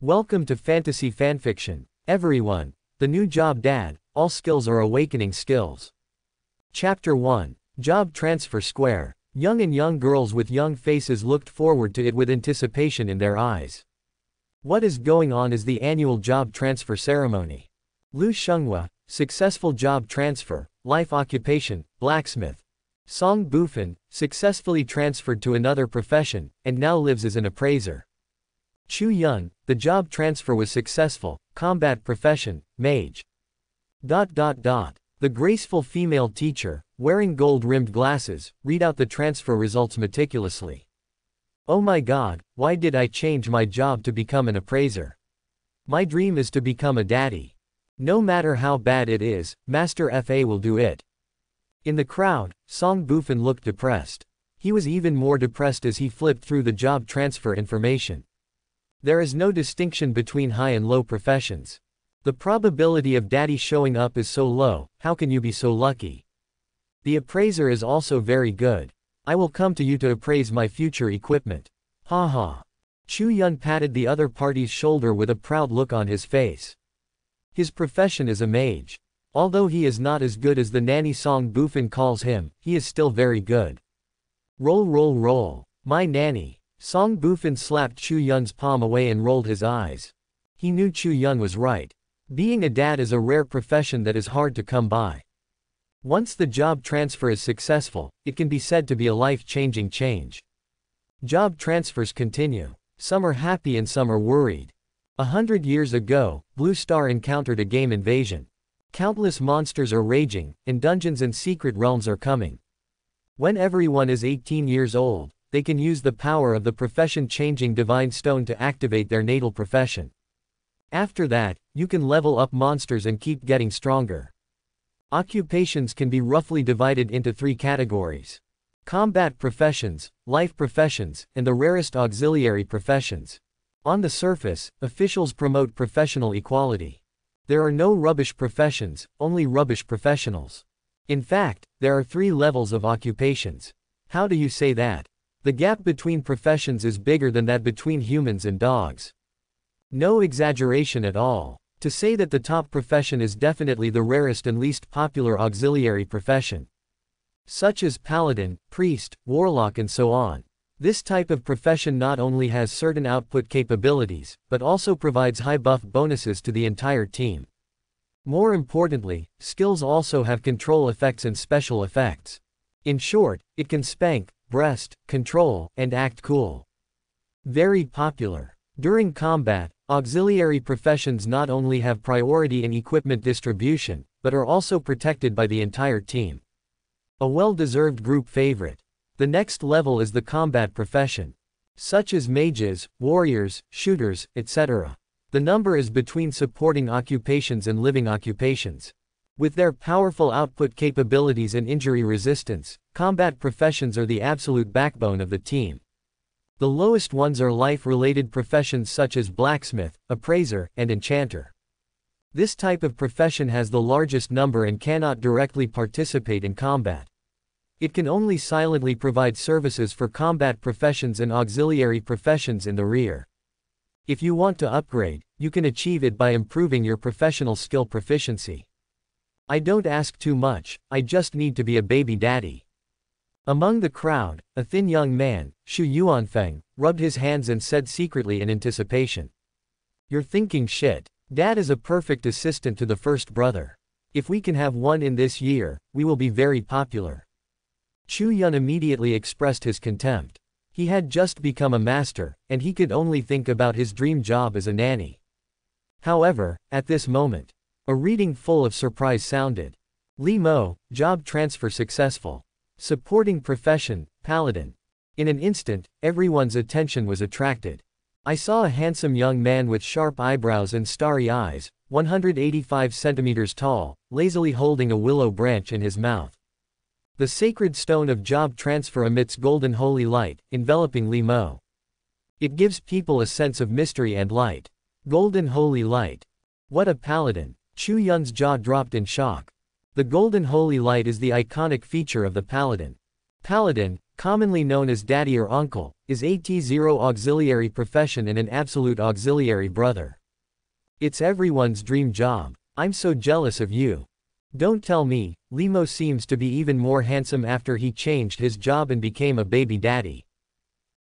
Welcome to Fantasy Fanfiction. Everyone, the new job dad, all skills are awakening skills. Chapter 1. Job Transfer Square. Young girls with young faces looked forward to it with anticipation in their eyes. What is going on is the annual job transfer ceremony. Lu Shunghua, successful job transfer, life occupation, blacksmith. Song Bufan, successfully transferred to another profession, and now lives as an appraiser. Chu Yun, the job transfer was successful, combat profession, mage. The graceful female teacher, wearing gold-rimmed glasses, read out the transfer results meticulously. Oh my god, why did I change my job to become an appraiser? My dream is to become a daddy. No matter how bad it is, Master FA will do it. In the crowd, Song Bufan looked depressed. He was even more depressed as he flipped through the job transfer information. There is no distinction between high and low professions. The probability of daddy showing up is so low, how can you be so lucky? The appraiser is also very good. I will come to you to appraise my future equipment. Haha. Chu Yun patted the other party's shoulder with a proud look on his face. His profession is a mage. Although he is not as good as the nanny Song Bufan calls him, he is still very good. Roll. My nanny. Song Bufan slapped Chu Yun's palm away and rolled his eyes. He knew Chu Yun was right. Being a dad is a rare profession that is hard to come by. Once the job transfer is successful, it can be said to be a life-changing change. Job transfers continue. Some are happy and some are worried. 100 years ago, Blue Star encountered a game invasion. Countless monsters are raging, and dungeons and secret realms are coming. When everyone is 18 years old, they can use the power of the profession-changing divine stone to activate their natal profession. After that, you can level up monsters and keep getting stronger. Occupations can be roughly divided into 3 categories: combat professions, life professions, and the rarest auxiliary professions. On the surface, officials promote professional equality. There are no rubbish professions, only rubbish professionals. In fact, there are 3 levels of occupations. How do you say that? The gap between professions is bigger than that between humans and dogs. No exaggeration at all. To say that the top profession is definitely the rarest and least popular auxiliary profession. Such as paladin, priest, warlock and so on. This type of profession not only has certain output capabilities, but also provides high buff bonuses to the entire team. More importantly, skills also have control effects and special effects. In short, it can spank, breast, control, and act cool. Very popular. During combat, auxiliary professions not only have priority in equipment distribution, but are also protected by the entire team. A well-deserved group favorite. The next level is the combat profession. Such as mages, warriors, shooters, etc. The number is between supporting occupations and living occupations. With their powerful output capabilities and injury resistance, combat professions are the absolute backbone of the team. The lowest ones are life-related professions such as blacksmith, appraiser, and enchanter. This type of profession has the largest number and cannot directly participate in combat. It can only silently provide services for combat professions and auxiliary professions in the rear. If you want to upgrade, you can achieve it by improving your professional skill proficiency. I don't ask too much, I just need to be a baby daddy. Among the crowd, a thin young man, Shu Yuanfeng, rubbed his hands and said secretly in anticipation. You're thinking shit. Dad is a perfect assistant to the first brother. If we can have one in this year, we will be very popular. Chu Yun immediately expressed his contempt. He had just become a master, and he could only think about his dream job as a nanny. However, at this moment, a reading full of surprise sounded. Li Mo, job transfer successful. Supporting profession, paladin. In an instant, everyone's attention was attracted. I saw a handsome young man with sharp eyebrows and starry eyes, 185 centimeters tall, lazily holding a willow branch in his mouth. The sacred stone of job transfer emits golden holy light, enveloping Li Mo. It gives people a sense of mystery and light. Golden holy light. What a paladin. Chu Yun's jaw dropped in shock. The golden holy light is the iconic feature of the paladin. Paladin, commonly known as daddy or uncle, is a T0 auxiliary profession and an absolute auxiliary brother. It's everyone's dream job. I'm so jealous of you. Don't tell me, Limo seems to be even more handsome after he changed his job and became a baby daddy.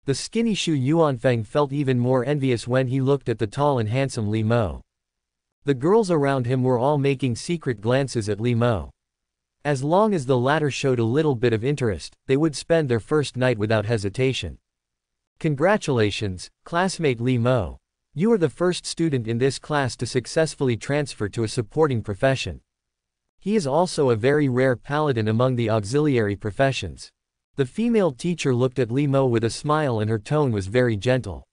The skinny Shu Yuanfeng felt even more envious when he looked at the tall and handsome Limo. The girls around him were all making secret glances at Limo. As long as the latter showed a little bit of interest, they would spend their first night without hesitation. Congratulations, classmate Limo. You are the first student in this class to successfully transfer to a supporting profession. He is also a very rare paladin among the auxiliary professions. The female teacher looked at Limo with a smile and her tone was very gentle.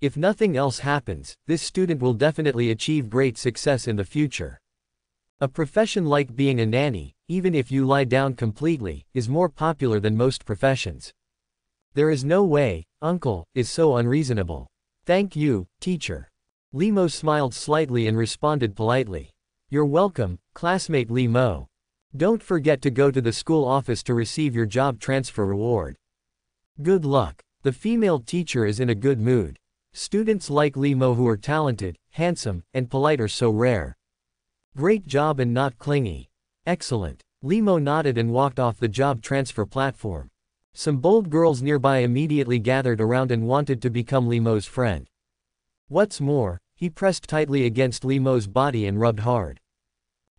If nothing else happens, this student will definitely achieve great success in the future. A profession like being a nanny, even if you lie down completely, is more popular than most professions. There is no way, uncle, is so unreasonable. Thank you, teacher. Limo smiled slightly and responded politely. You're welcome, classmate Limo. Don't forget to go to the school office to receive your job transfer reward. Good luck. The female teacher is in a good mood. Students like Limo who are talented, handsome, and polite are so rare. Great job and not clingy. Excellent. Limo nodded and walked off the job transfer platform. Some bold girls nearby immediately gathered around and wanted to become Limo's friend. What's more, he pressed tightly against Limo's body and rubbed hard,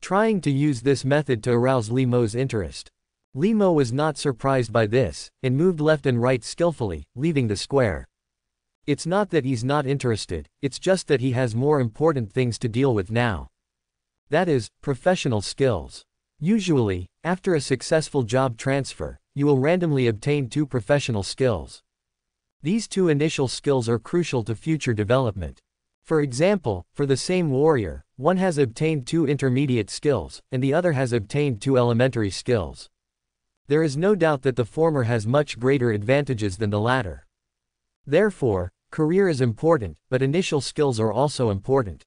trying to use this method to arouse Limo's interest. Limo was not surprised by this, and moved left and right skillfully, leaving the square. It's not that he's not interested, it's just that he has more important things to deal with now. That is, professional skills. Usually, after a successful job transfer, you will randomly obtain 2 professional skills. These 2 initial skills are crucial to future development. For example, for the same warrior, one has obtained 2 intermediate skills, and the other has obtained 2 elementary skills. There is no doubt that the former has much greater advantages than the latter. Therefore, career is important, but initial skills are also important.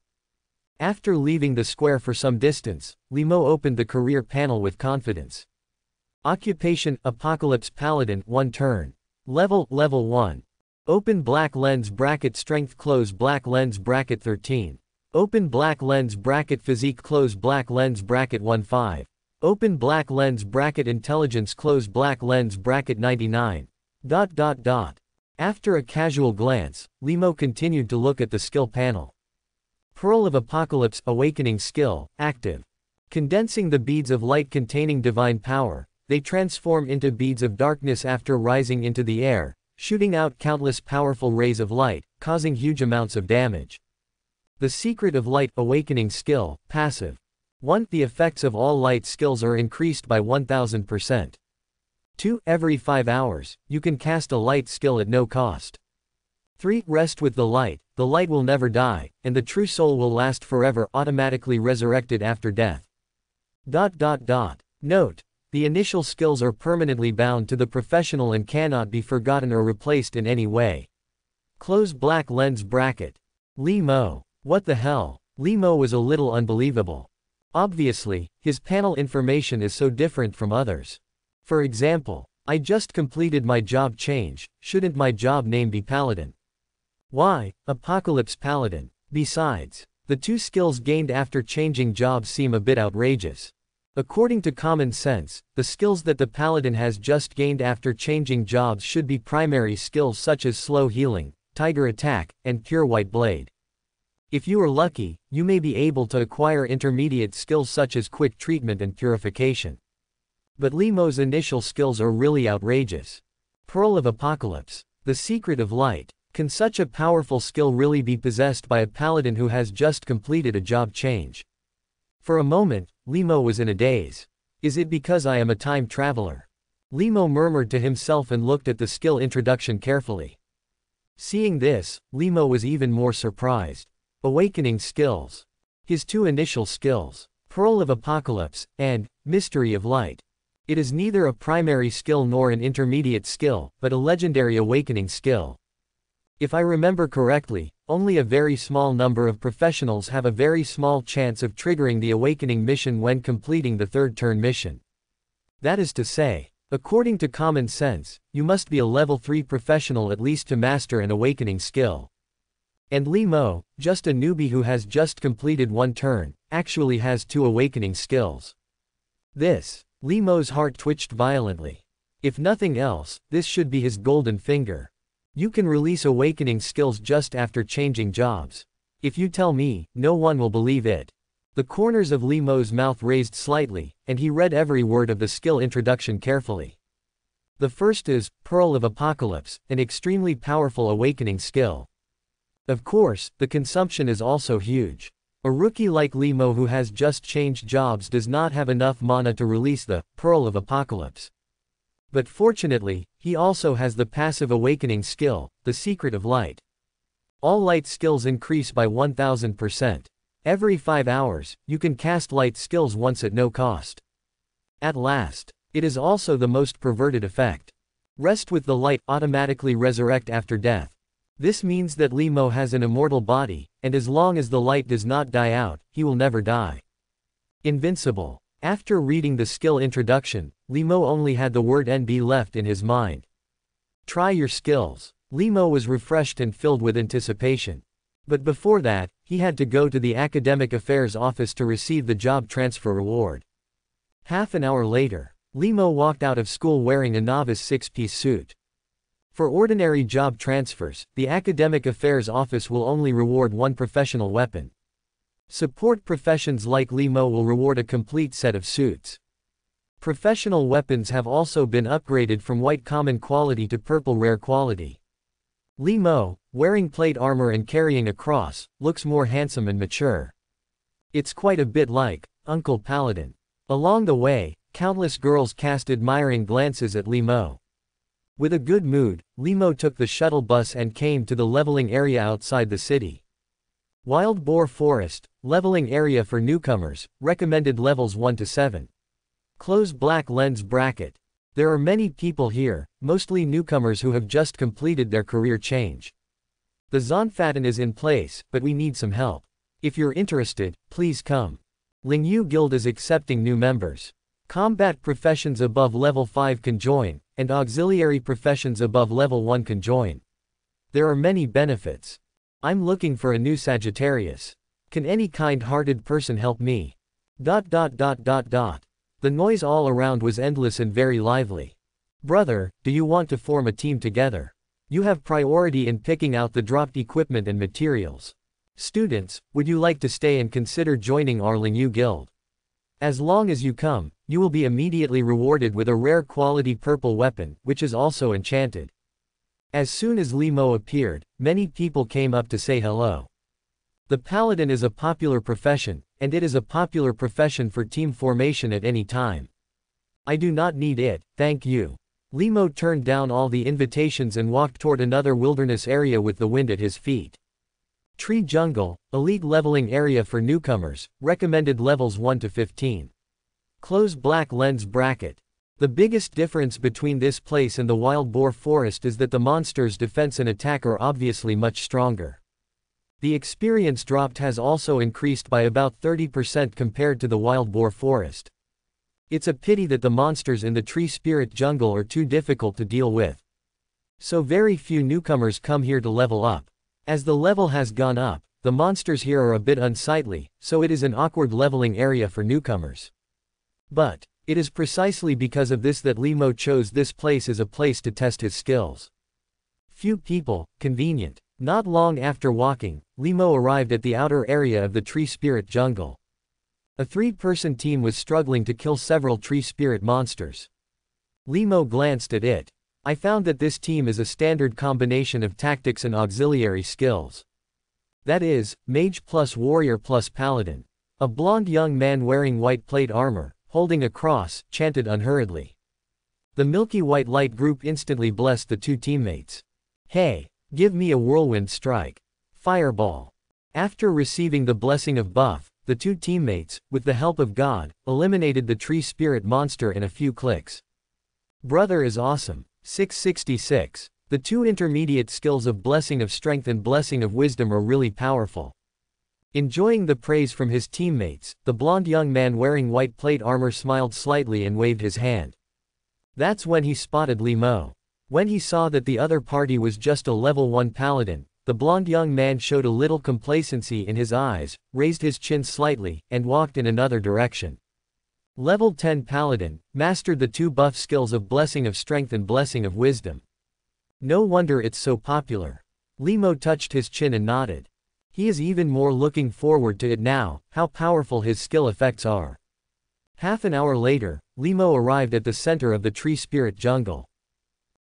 After leaving the square for some distance, Limo opened the career panel with confidence. Occupation, Apocalypse Paladin, 1 turn. Level 1. Open black lens bracket strength close black lens bracket 13. Open black lens bracket physique close black lens bracket 15. Open black lens bracket intelligence close black lens bracket 99. After a casual glance, Limo continued to look at the skill panel. Pearl of Apocalypse, Awakening Skill, active. Condensing the beads of light containing divine power, they transform into beads of darkness after rising into the air, shooting out countless powerful rays of light, causing huge amounts of damage. The Secret of Light, Awakening Skill, passive. 1. The effects of all light skills are increased by 1000%. 2. Every 5 hours, you can cast a light skill at no cost. 3. Rest with the light will never die, and the true soul will last forever, automatically resurrected after death. Note: the initial skills are permanently bound to the professional and cannot be forgotten or replaced in any way. Close black lens bracket. Limo. What the hell? Limo was a little unbelievable. Obviously, his panel information is so different from others. For example, I just completed my job change, shouldn't my job name be Paladin? Why, Apocalypse Paladin? Besides, the 2 skills gained after changing jobs seem a bit outrageous. According to common sense, the skills that the Paladin has just gained after changing jobs should be primary skills such as Slow Healing, Tiger Attack, and Pure White Blade. If you are lucky, you may be able to acquire intermediate skills such as Quick Treatment and Purification. But Limo's initial skills are really outrageous. Pearl of Apocalypse. The Secret of Light. Can such a powerful skill really be possessed by a paladin who has just completed a job change? For a moment, Limo was in a daze. Is it because I am a time traveler? Limo murmured to himself and looked at the skill introduction carefully. Seeing this, Limo was even more surprised. Awakening skills. His 2 initial skills, Pearl of Apocalypse, and Mystery of Light. It is neither a primary skill nor an intermediate skill, but a legendary awakening skill. If I remember correctly, only a very small number of professionals have a very small chance of triggering the awakening mission when completing the 3rd turn mission. That is to say, According to common sense, you must be a level 3 professional at least to master an awakening skill. And Li Mo, just a newbie who has just completed one turn, actually has 2 awakening skills. Li Mo's heart twitched violently. If nothing else, this should be his golden finger. You can release awakening skills just after changing jobs. If you tell me, no one will believe it. The corners of Li Mo's mouth raised slightly, and he read every word of the skill introduction carefully. The first is, Pearl of Apocalypse, an extremely powerful awakening skill. Of course, the consumption is also huge. A rookie like Li Mo who has just changed jobs does not have enough mana to release the Pearl of Apocalypse. But fortunately, he also has the passive awakening skill, the Secret of Light. All light skills increase by 1000%. Every 5 hours, you can cast light skills once at no cost. At last, it is also the most perverted effect. Rest with the light, automatically resurrect after death. This means that Li Mo has an immortal body, and as long as the light does not die out, he will never die. Invincible. After reading the skill introduction, Li Mo only had the word NB left in his mind. Try your skills. Li Mo was refreshed and filled with anticipation. But before that, he had to go to the Academic Affairs office to receive the job transfer reward. Half an hour later, Li Mo walked out of school wearing a novice 6-piece suit. For ordinary job transfers, the Academic Affairs Office will only reward one professional weapon. Support professions like Li Mo will reward a complete set of suits. Professional weapons have also been upgraded from white common quality to purple rare quality. Li Mo, wearing plate armor and carrying a cross, looks more handsome and mature. It's quite a bit like Uncle Paladin. Along the way, countless girls cast admiring glances at Li Mo. With a good mood, Li Mo took the shuttle bus and came to the leveling area outside the city. Wild Boar Forest, leveling area for newcomers, recommended levels 1 to 7. Close black lens bracket. There are many people here, mostly newcomers who have just completed their career change. The Zonfaten is in place, but we need some help. If you're interested, please come. Lingyu Guild is accepting new members. Combat professions above level 5 can join, and auxiliary professions above level 1 can join. There are many benefits. I'm looking for a new Sagittarius. Can any kind-hearted person help me? The noise all around was endless and very lively. Brother, do you want to form a team together? You have priority in picking out the dropped equipment and materials. Students, would you like to stay and consider joining our Lingyu Guild? As long as you come, you will be immediately rewarded with a rare quality purple weapon, which is also enchanted. As soon as Li Mo appeared, many people came up to say hello. The Paladin is a popular profession, and it is a popular profession for team formation at any time. I do not need it, thank you. Li Mo turned down all the invitations and walked toward another wilderness area with the wind at his feet. Tree Jungle, elite leveling area for newcomers, recommended levels 1 to 15. Close black lens bracket. The biggest difference between this place and the Wild Boar Forest is that the monster's defense and attack are obviously much stronger. The experience dropped has also increased by about 30% compared to the Wild Boar Forest. It's a pity that the monsters in the Tree Spirit Jungle are too difficult to deal with. So very few newcomers come here to level up. As the level has gone up, the monsters here are a bit unsightly, so it is an awkward leveling area for newcomers. But it is precisely because of this that Li Mo chose this place as a place to test his skills. Few people, convenient. Not long after walking, Li Mo arrived at the outer area of the Tree Spirit Jungle. A 3-person team was struggling to kill several Tree Spirit monsters. Li Mo glanced at it. I found that this team is a standard combination of tactics and auxiliary skills. That is, mage plus warrior plus paladin. A blonde young man wearing white plate armor, holding a cross, chanted unhurriedly. The milky white light group instantly blessed the 2 teammates. Hey, give me a whirlwind strike. Fireball. After receiving the blessing of buff, the 2 teammates, with the help of God, eliminated the tree spirit monster in a few clicks. Brother is awesome. 666. The 2 intermediate skills of Blessing of Strength and Blessing of Wisdom are really powerful. Enjoying the praise from his teammates, the blonde young man wearing white plate armor smiled slightly and waved his hand. That's when he spotted Li Mo. When he saw that the other party was just a level 1 paladin, the blonde young man showed a little complacency in his eyes, raised his chin slightly, and walked in another direction. Level 10 paladin, mastered the 2 buff skills of Blessing of Strength and Blessing of Wisdom. No wonder it's so popular. Li Mo touched his chin and nodded. He is even more looking forward to it now, how powerful his skill effects are. Half an hour later, Li Mo arrived at the center of the tree spirit jungle.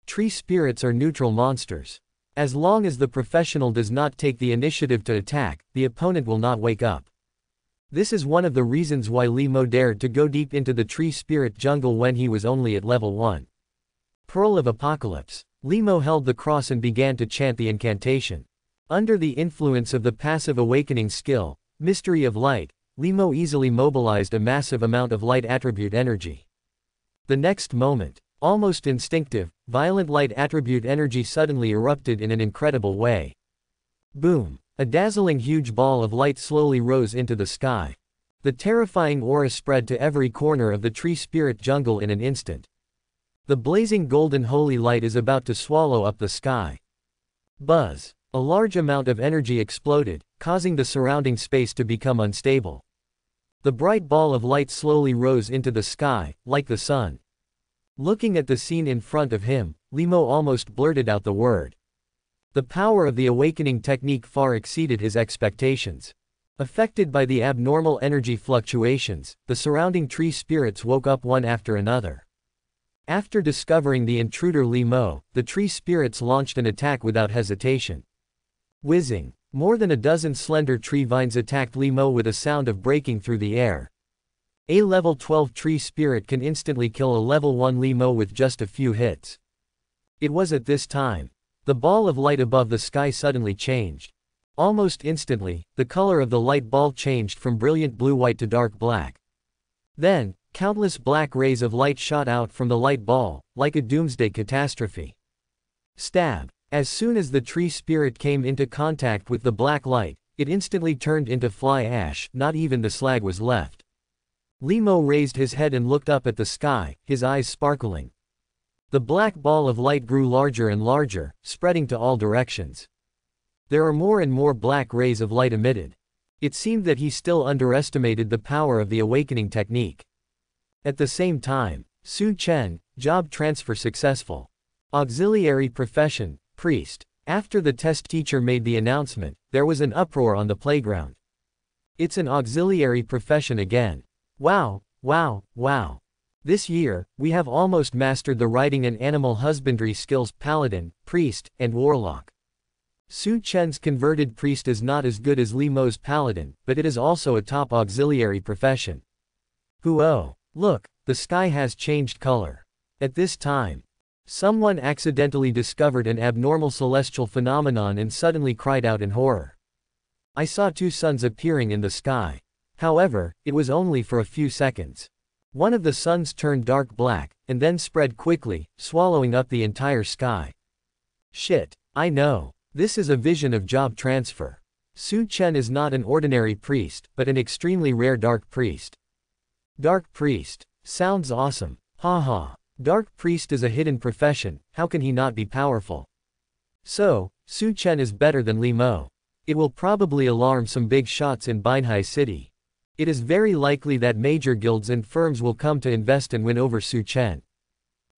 Tree spirits are neutral monsters. As long as the professional does not take the initiative to attack, the opponent will not wake up. This is one of the reasons why Li Mo dared to go deep into the tree spirit jungle when he was only at level 1. Pearl of Apocalypse. Li Mo held the cross and began to chant the incantation. Under the influence of the passive awakening skill, Mystery of Light, Li Mo easily mobilized a massive amount of light attribute energy. The next moment, almost instinctive, violent light attribute energy suddenly erupted in an incredible way. Boom! A dazzling huge ball of light slowly rose into the sky. The terrifying aura spread to every corner of the tree spirit jungle in an instant. The blazing golden holy light is about to swallow up the sky. Buzz! A large amount of energy exploded, causing the surrounding space to become unstable. The bright ball of light slowly rose into the sky, like the sun. Looking at the scene in front of him, Li Mo almost blurted out the word. The power of the awakening technique far exceeded his expectations. Affected by the abnormal energy fluctuations, the surrounding tree spirits woke up one after another. After discovering the intruder Li Mo, the tree spirits launched an attack without hesitation. Whizzing! More than a dozen slender tree vines attacked Li Mo with a sound of breaking through the air. A level 12 tree spirit can instantly kill a level 1 Li Mo with just a few hits. It was at this time. The ball of light above the sky suddenly changed. Almost instantly, the color of the light ball changed from brilliant blue-white to dark black. Then, countless black rays of light shot out from the light ball, like a doomsday catastrophe. Stab! As soon as the tree spirit came into contact with the black light, it instantly turned into fly ash, not even the slag was left. Li Mo raised his head and looked up at the sky, his eyes sparkling. The black ball of light grew larger and larger, spreading to all directions. There are more and more black rays of light emitted. It seemed that he still underestimated the power of the awakening technique. At the same time, Su Chen, job transfer successful. Auxiliary profession, priest. After the test teacher made the announcement, there was an uproar on the playground. It's an auxiliary profession again. Wow, wow, wow. This year, we have almost mastered the riding and animal husbandry skills paladin, priest, and warlock. Su Chen's converted priest is not as good as Li Mo's paladin, but it is also a top auxiliary profession. Oh, look, the sky has changed color. At this time, someone accidentally discovered an abnormal celestial phenomenon and suddenly cried out in horror. I saw 2 suns appearing in the sky. However, it was only for a few seconds. One of the suns turned dark black, and then spread quickly, swallowing up the entire sky. Shit, I know. This is a vision of job transfer. Su Chen is not an ordinary priest, but an extremely rare dark priest. Dark priest. Sounds awesome. Haha. Dark priest is a hidden profession, how can he not be powerful? So, Su Chen is better than Li Mo. It will probably alarm some big shots in Binhai City. It is very likely that major guilds and firms will come to invest and win over Su Chen.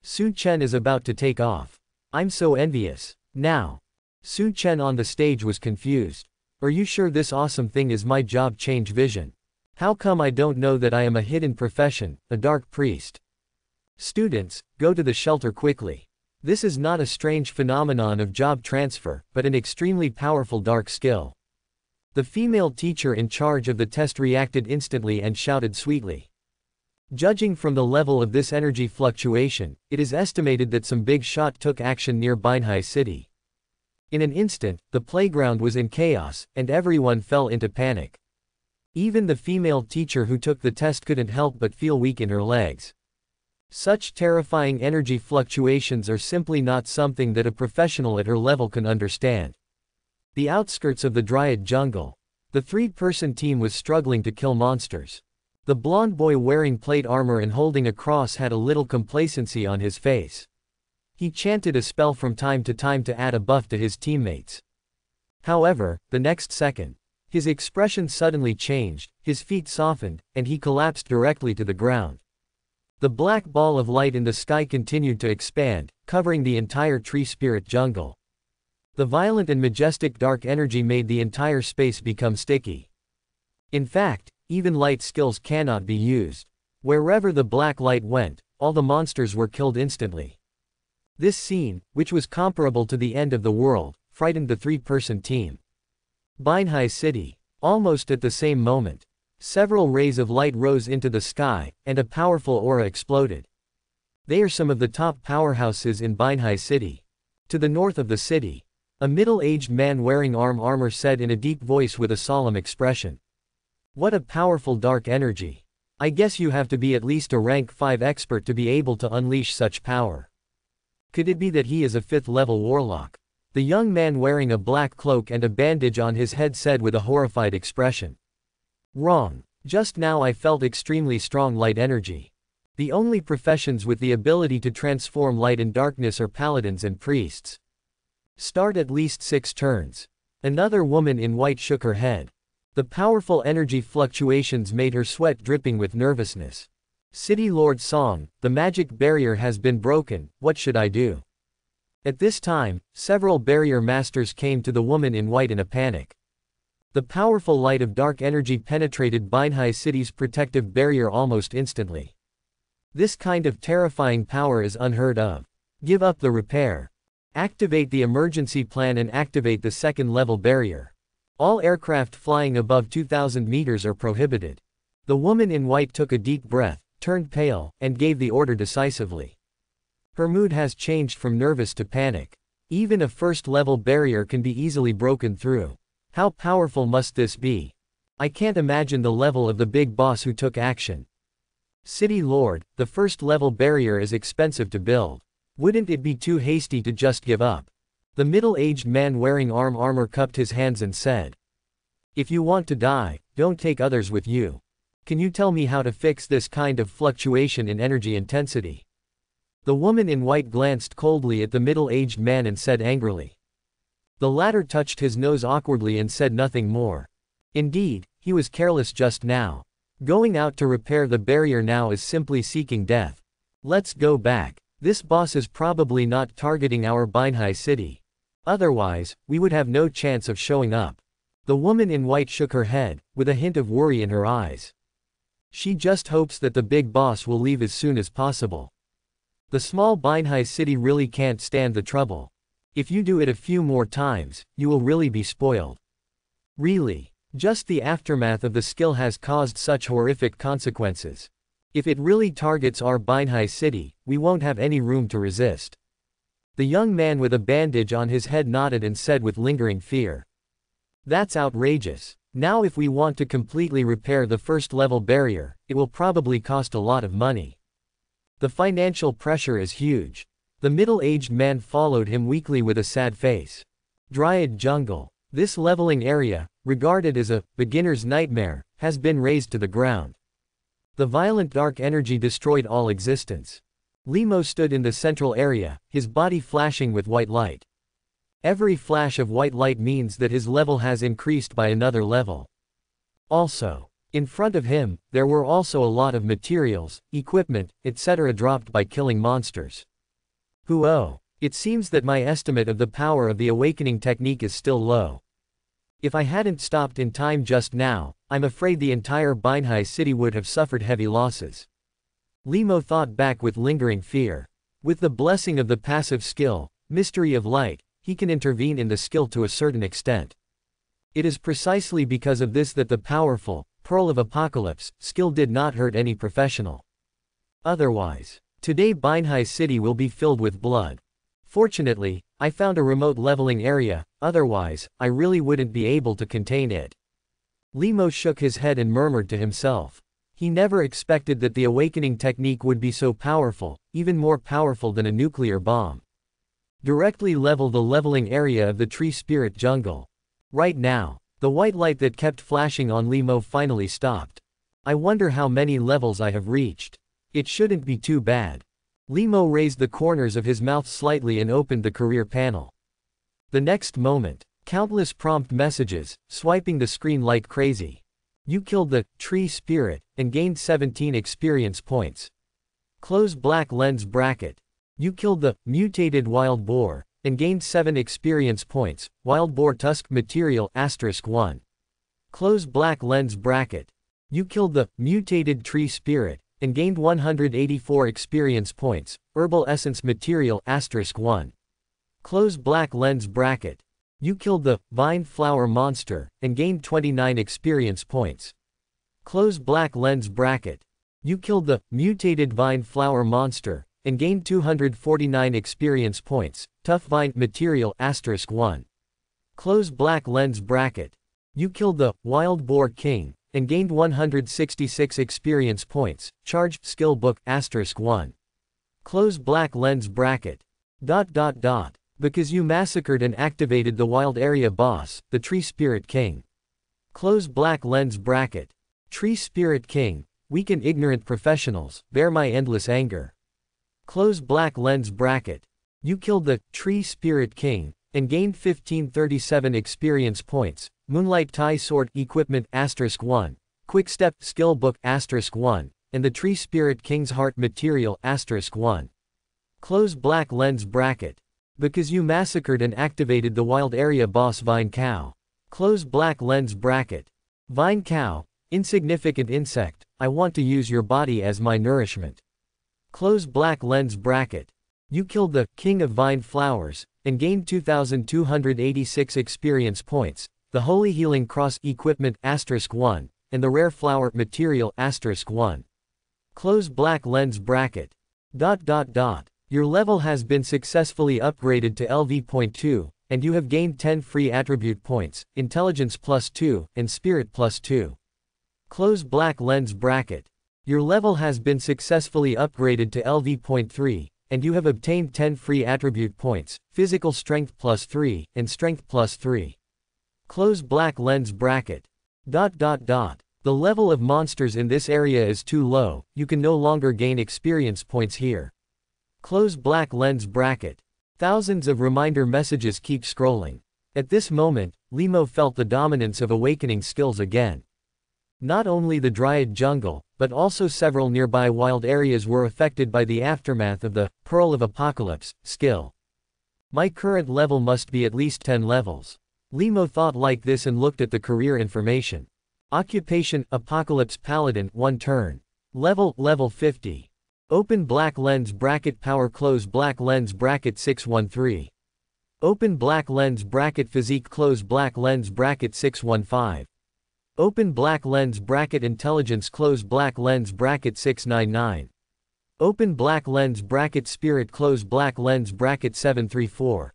Su Chen is about to take off. I'm so envious. Now. Su Chen on the stage was confused. Are you sure this awesome thing is my job change vision? How come I don't know that I am a hidden profession, a dark priest? Students, go to the shelter quickly. This is not a strange phenomenon of job transfer, but an extremely powerful dark skill. The female teacher in charge of the test reacted instantly and shouted sweetly. Judging from the level of this energy fluctuation, it is estimated that some big shot took action near Binhai City. In an instant, the playground was in chaos, and everyone fell into panic. Even the female teacher who took the test couldn't help but feel weak in her legs. Such terrifying energy fluctuations are simply not something that a professional at her level can understand. The outskirts of the Dryad jungle. The 3-person team was struggling to kill monsters. The blond boy wearing plate armor and holding a cross had a little complacency on his face. He chanted a spell from time to time to add a buff to his teammates. However, the next second, his expression suddenly changed, his feet softened, and he collapsed directly to the ground. The black ball of light in the sky continued to expand, covering the entire tree spirit jungle. The violent and majestic dark energy made the entire space become sticky. In fact, even light skills cannot be used. Wherever the black light went, all the monsters were killed instantly. This scene, which was comparable to the end of the world, frightened the three-person team. Binhai City. Almost at the same moment, several rays of light rose into the sky, and a powerful aura exploded. They are some of the top powerhouses in Binhai City. To the north of the city, a middle-aged man wearing armor said in a deep voice with a solemn expression. What a powerful dark energy. I guess you have to be at least a rank 5 expert to be able to unleash such power. Could it be that he is a 5th level warlock? The young man wearing a black cloak and a bandage on his head said with a horrified expression. Wrong. Just now I felt extremely strong light energy. The only professions with the ability to transform light and darkness are paladins and priests. Start at least 6 turns. Another woman in white shook her head. The powerful energy fluctuations made her sweat dripping with nervousness. City Lord Song, the magic barrier has been broken, what should I do? At this time, several barrier masters came to the woman in white in a panic. The powerful light of dark energy penetrated Binhai City's protective barrier almost instantly. This kind of terrifying power is unheard of. Give up the repair. Activate the emergency plan and activate the second-level barrier. All aircraft flying above 2,000 meters are prohibited. The woman in white took a deep breath, turned pale, and gave the order decisively. Her mood has changed from nervous to panic. Even a first-level barrier can be easily broken through. How powerful must this be? I can't imagine the level of the big boss who took action. City Lord, the first-level barrier is expensive to build. Wouldn't it be too hasty to just give up? The middle-aged man wearing armor cupped his hands and said. If you want to die, don't take others with you. Can you tell me how to fix this kind of fluctuation in energy intensity? The woman in white glanced coldly at the middle-aged man and said angrily. The latter touched his nose awkwardly and said nothing more. Indeed, he was careless just now. Going out to repair the barrier now is simply seeking death. Let's go back. This boss is probably not targeting our Binhai City. Otherwise, we would have no chance of showing up. The woman in white shook her head, with a hint of worry in her eyes. She just hopes that the big boss will leave as soon as possible. The small Binhai City really can't stand the trouble. If you do it a few more times, you will really be spoiled. Really, just the aftermath of the skill has caused such horrific consequences. If it really targets our Binhai City, we won't have any room to resist. The young man with a bandage on his head nodded and said with lingering fear. That's outrageous. Now if we want to completely repair the first-level barrier, it will probably cost a lot of money. The financial pressure is huge. The middle-aged man followed him weakly with a sad face. Dryad Jungle. This leveling area, regarded as a beginner's nightmare, has been razed to the ground. The violent dark energy destroyed all existence. Limo stood in the central area, his body flashing with white light. Every flash of white light means that his level has increased by another level. Also, in front of him, there were also a lot of materials, equipment, etc. dropped by killing monsters. Oh, it seems that my estimate of the power of the awakening technique is still low. If I hadn't stopped in time just now, I'm afraid the entire Binhai City would have suffered heavy losses. Limo thought back with lingering fear. With the blessing of the passive skill, Mystery of Light, he can intervene in the skill to a certain extent. It is precisely because of this that the powerful Pearl of Apocalypse skill did not hurt any professional. Otherwise, today Binhai City will be filled with blood. Fortunately, I found a remote leveling area, otherwise, I really wouldn't be able to contain it. Limo shook his head and murmured to himself. He never expected that the awakening technique would be so powerful, even more powerful than a nuclear bomb. Directly level the leveling area of the tree spirit jungle. Right now, the white light that kept flashing on Limo finally stopped. I wonder how many levels I have reached. It shouldn't be too bad. Limo raised the corners of his mouth slightly and opened the career panel. The next moment, countless prompt messages, swiping the screen like crazy. You killed the tree spirit and gained 17 experience points. Close black lens bracket. You killed the mutated wild boar and gained 7 experience points. Wild boar tusk material *1. Close black lens bracket. You killed the mutated tree spirit and gained 184 experience points. Herbal essence material *1. Close black lens bracket. You killed the vine flower monster and gained 29 experience points. Close black lens bracket. You killed the mutated vine flower monster and gained 249 experience points. Tough vine material *1. Close black lens bracket. You killed the wild boar king and gained 166 experience points. Charge skill book *1. Close black lens bracket. Because you massacred and activated the wild area boss, the tree spirit king. Close black lens bracket. Tree spirit king, weak and ignorant professionals, bear my endless anger. Close black lens bracket. You killed the tree spirit king and gained 1537 experience points. Moonlight tie sword equipment *1. Quick step skill book *1 and the tree spirit king's heart material *1. Close black lens bracket. Because you massacred and activated the wild area boss vine cow. Close black lens bracket. Vine cow, insignificant insect, I want to use your body as my nourishment. Close black lens bracket. You killed the king of vine flowers and gained 2286 experience points. The holy healing cross equipment *1 and the rare flower material *1. Close black lens bracket. Your level has been successfully upgraded to LV.2, and you have gained 10 free attribute points, intelligence +2 and spirit +2. Close black lens bracket. Your level has been successfully upgraded to LV.3, and you have obtained 10 free attribute points, physical strength +3 and strength +3. Close black lens bracket. The level of monsters in this area is too low, you can no longer gain experience points here. Close black lens bracket. Thousands of reminder messages keep scrolling. At this moment, Limo felt the dominance of awakening skills again. Not only the Dryad jungle, but also several nearby wild areas were affected by the aftermath of the Pearl of Apocalypse skill. My current level must be at least 10 levels. Limo thought like this and looked at the career information. Occupation Apocalypse Paladin 1 turn. Level 50. Open black lens bracket power close black lens bracket 613. Open black lens bracket physique close black lens bracket 615. Open black lens bracket intelligence close black lens bracket 699. Open black lens bracket spirit close black lens bracket 734.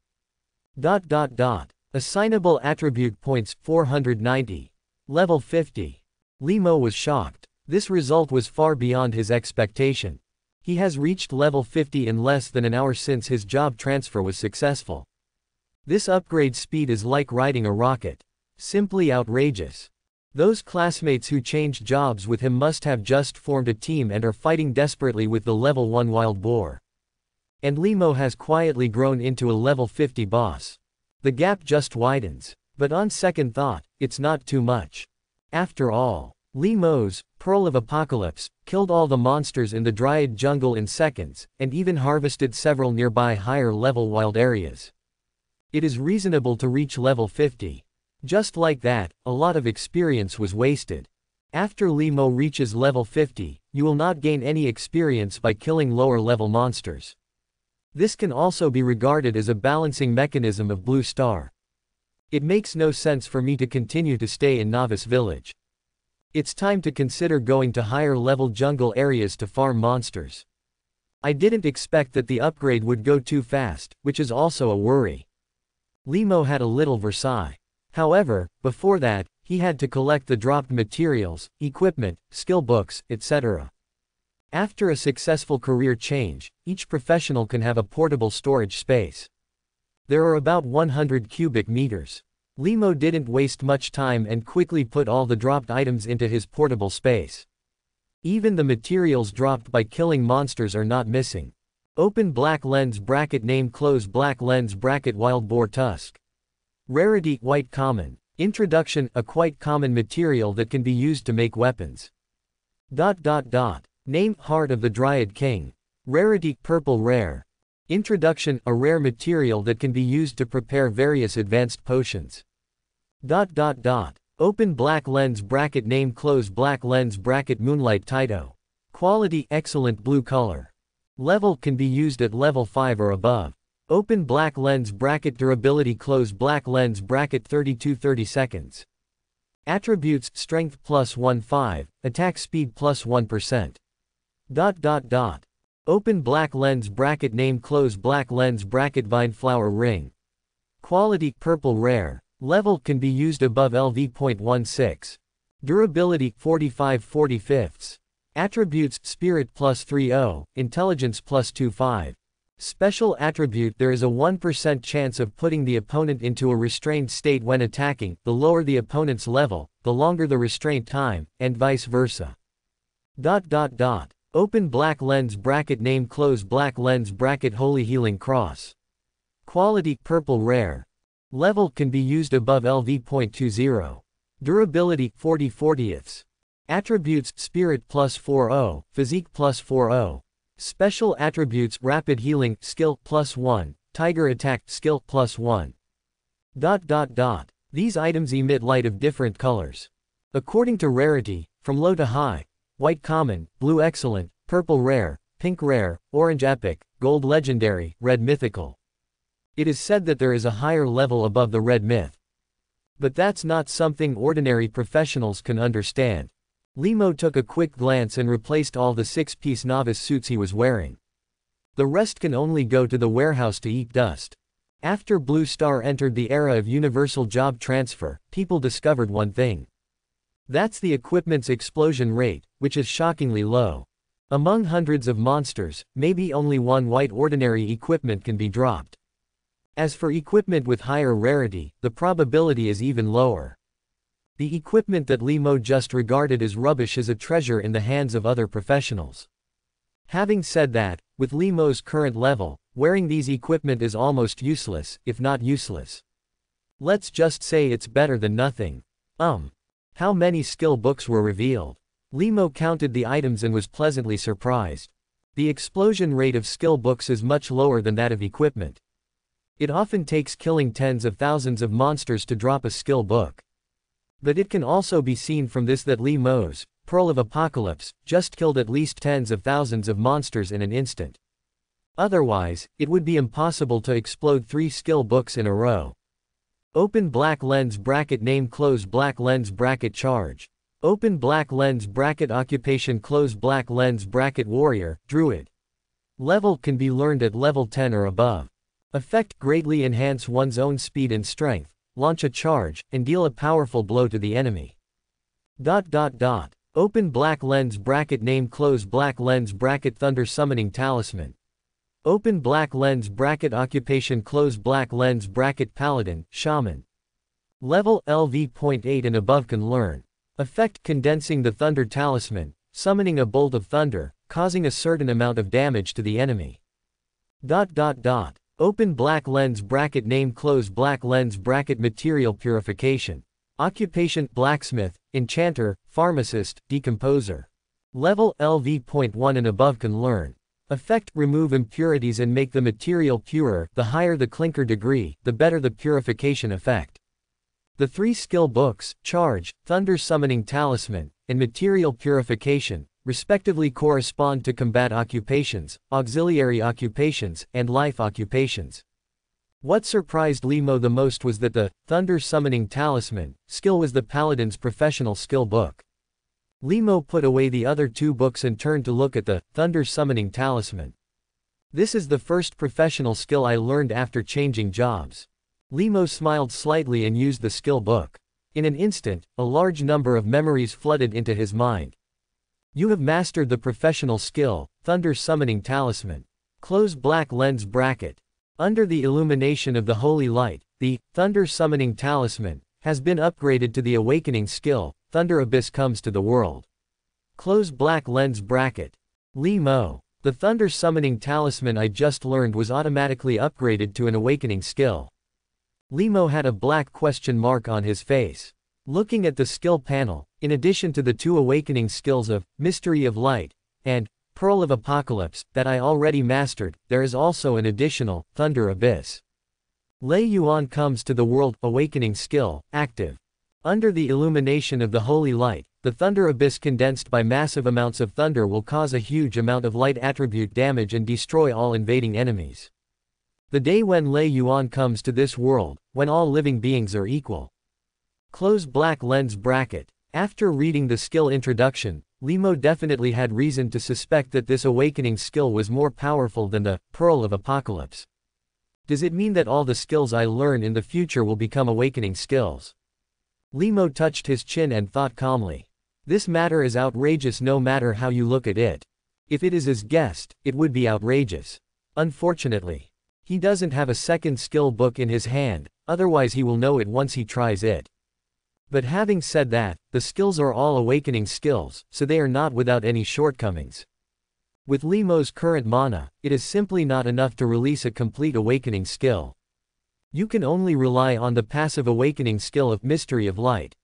Assignable attribute points 490. Level 50. Limo was shocked. This result was far beyond his expectation. He has reached level 50 in less than an hour since his job transfer was successful. This upgrade speed is like riding a rocket. Simply outrageous. Those classmates who changed jobs with him must have just formed a team and are fighting desperately with the level 1 wild boar. And Limo has quietly grown into a level 50 boss. The gap just widens. But on second thought, it's not too much. After all, Limo's Pearl of Apocalypse killed all the monsters in the Dryad jungle in seconds, and even harvested several nearby higher-level wild areas. It is reasonable to reach level 50. Just like that, a lot of experience was wasted. After Limo reaches level 50, you will not gain any experience by killing lower-level monsters. This can also be regarded as a balancing mechanism of Blue Star. It makes no sense for me to continue to stay in Novice Village. It's time to consider going to higher-level jungle areas to farm monsters. I didn't expect that the upgrade would go too fast, which is also a worry. Limo had a little Versailles. However, before that, he had to collect the dropped materials, equipment, skill books, etc. After a successful career change, each professional can have a portable storage space. There are about 100 cubic meters. Limo didn't waste much time and quickly put all the dropped items into his portable space. Even the materials dropped by killing monsters are not missing. Open black lens bracket name close black lens bracket wild boar tusk. Rarity white common. Introduction a quite common material that can be used to make weapons. Name heart of the Dryad King. Rarity purple rare. Introduction a rare material that can be used to prepare various advanced potions. Open black lens bracket name close black lens bracket moonlight Taito. Quality excellent blue color. Level can be used at level 5 or above. Open black lens bracket durability close black lens bracket 30 seconds. Attributes strength plus 1/5, attack speed plus 1%. Open black lens bracket name close black lens bracket vine flower ring. Quality purple rare. Level can be used above LV.16. Durability 45/45. Attributes spirit plus 30, intelligence plus 25. Special attribute there is a 1% chance of putting the opponent into a restrained state when attacking, the lower the opponent's level, the longer the restraint time, and vice versa. Open black lens bracket name close black lens bracket holy healing cross. Quality purple rare. Level can be used above LV.20. Durability 40/40. Attributes spirit plus 40, physique plus 40. Special attributes rapid healing skill plus 1, tiger attack skill plus 1. These items emit light of different colors. According to rarity, from low to high: white common, blue excellent, purple rare, pink rare, orange epic, gold legendary, red mythical. It is said that there is a higher level above the red myth. But that's not something ordinary professionals can understand. Limo took a quick glance and replaced all the 6-piece novice suits he was wearing. The rest can only go to the warehouse to eat dust. After Blue Star entered the era of universal job transfer, people discovered one thing. That's the equipment's explosion rate, which is shockingly low. Among hundreds of monsters, maybe only one white ordinary equipment can be dropped. As for equipment with higher rarity, the probability is even lower. The equipment that Limo just regarded as rubbish is a treasure in the hands of other professionals. Having said that, with Limo's current level, wearing these equipment is almost useless, if not useless. Let's just say it's better than nothing. How many skill books were revealed? Limo counted the items and was pleasantly surprised. The explosion rate of skill books is much lower than that of equipment. It often takes killing tens of thousands of monsters to drop a skill book. But it can also be seen from this that Limo's Pearl of Apocalypse just killed at least tens of thousands of monsters in an instant. Otherwise, it would be impossible to explode 3 skill books in a row. Open black lens bracket name close black lens bracket charge. Open black lens bracket occupation close black lens bracket warrior, druid. Level can be learned at level 10 or above. Effect greatly enhance one's own speed and strength, launch a charge, and deal a powerful blow to the enemy. Open black lens bracket name close black lens bracket thunder summoning talisman. Open black lens bracket occupation close black lens bracket paladin, shaman. Level LV.8 and above can learn. Effect condensing the thunder talisman, summoning a bolt of thunder, causing a certain amount of damage to the enemy. Open black lens bracket name close black lens bracket material purification. Occupation blacksmith, enchanter, pharmacist, decomposer. Level LV.1 and above can learn. Effect remove impurities and make the material purer. The higher the clinker degree, the better the purification effect. The 3 skill books, charge, thunder summoning talisman, and material purification, respectively correspond to combat occupations, auxiliary occupations, and life occupations. What surprised Limo the most was that the Thunder Summoning Talisman skill was the Paladin's professional skill book. Limo put away the other 2 books and turned to look at the Thunder Summoning Talisman. This is the first professional skill I learned after changing jobs. Limo smiled slightly and used the skill book. In an instant, a large number of memories flooded into his mind. You have mastered the professional skill, Thunder Summoning Talisman. Close black lens bracket. Under the illumination of the holy light, the Thunder Summoning Talisman has been upgraded to the awakening skill, Thunder Abyss comes to the world. Close black lens bracket. Lee Mo. The thunder summoning talisman I just learned was automatically upgraded to an awakening skill. Lee Mo had a black question mark on his face. Looking at the skill panel, in addition to the 2 awakening skills of Mystery of Light and Pearl of Apocalypse that I already mastered, there is also an additional Thunder Abyss. Lei Yuan comes to the world awakening skill active. Under the illumination of the holy light, the Thunder Abyss condensed by massive amounts of thunder will cause a huge amount of light attribute damage and destroy all invading enemies. The day when Lei Yuan comes to this world, when all living beings are equal. Close black lens bracket. After reading the skill introduction, Lee Mo definitely had reason to suspect that this awakening skill was more powerful than the Pearl of Apocalypse. Does it mean that all the skills I learn in the future will become awakening skills? Lee Mo touched his chin and thought calmly. This matter is outrageous no matter how you look at it. If it is as guessed, it would be outrageous. Unfortunately, he doesn't have a second skill book in his hand, otherwise he will know it once he tries it. But having said that, the skills are all awakening skills, so they are not without any shortcomings. With Lee Mo's current mana, it is simply not enough to release a complete awakening skill. You can only rely on the passive awakening skill of Mystery of Light.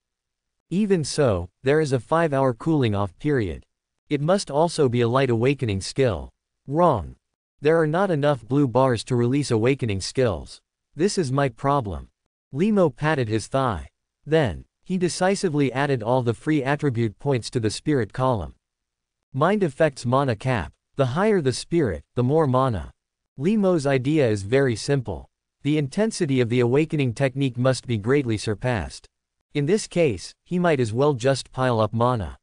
Even so, there is a 5-hour cooling off period. It must also be a light awakening skill. Wrong. There are not enough blue bars to release awakening skills. This is my problem. Lee Mo patted his thigh. Then, he decisively added all the free attribute points to the spirit column. Mind affects mana cap. The higher the spirit, the more mana. Lee Mo's idea is very simple. The intensity of the awakening technique must be greatly surpassed. In this case, he might as well just pile up mana.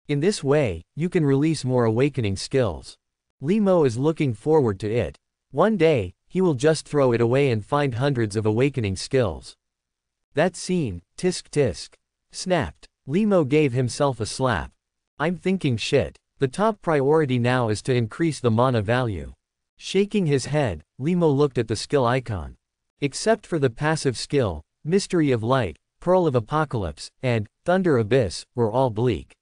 In this way, you can release more awakening skills. Lee Mo is looking forward to it. One day, he will just throw it away and find hundreds of awakening skills. That scene, tisk tisk. Snapped. Lee Mo gave himself a slap. I'm thinking shit. The top priority now is to increase the mana value. Shaking his head, Lee Mo looked at the skill icon. Except for the passive skill, Mystery of Light, Pearl of Apocalypse, and Thunder Abyss, were all bleak.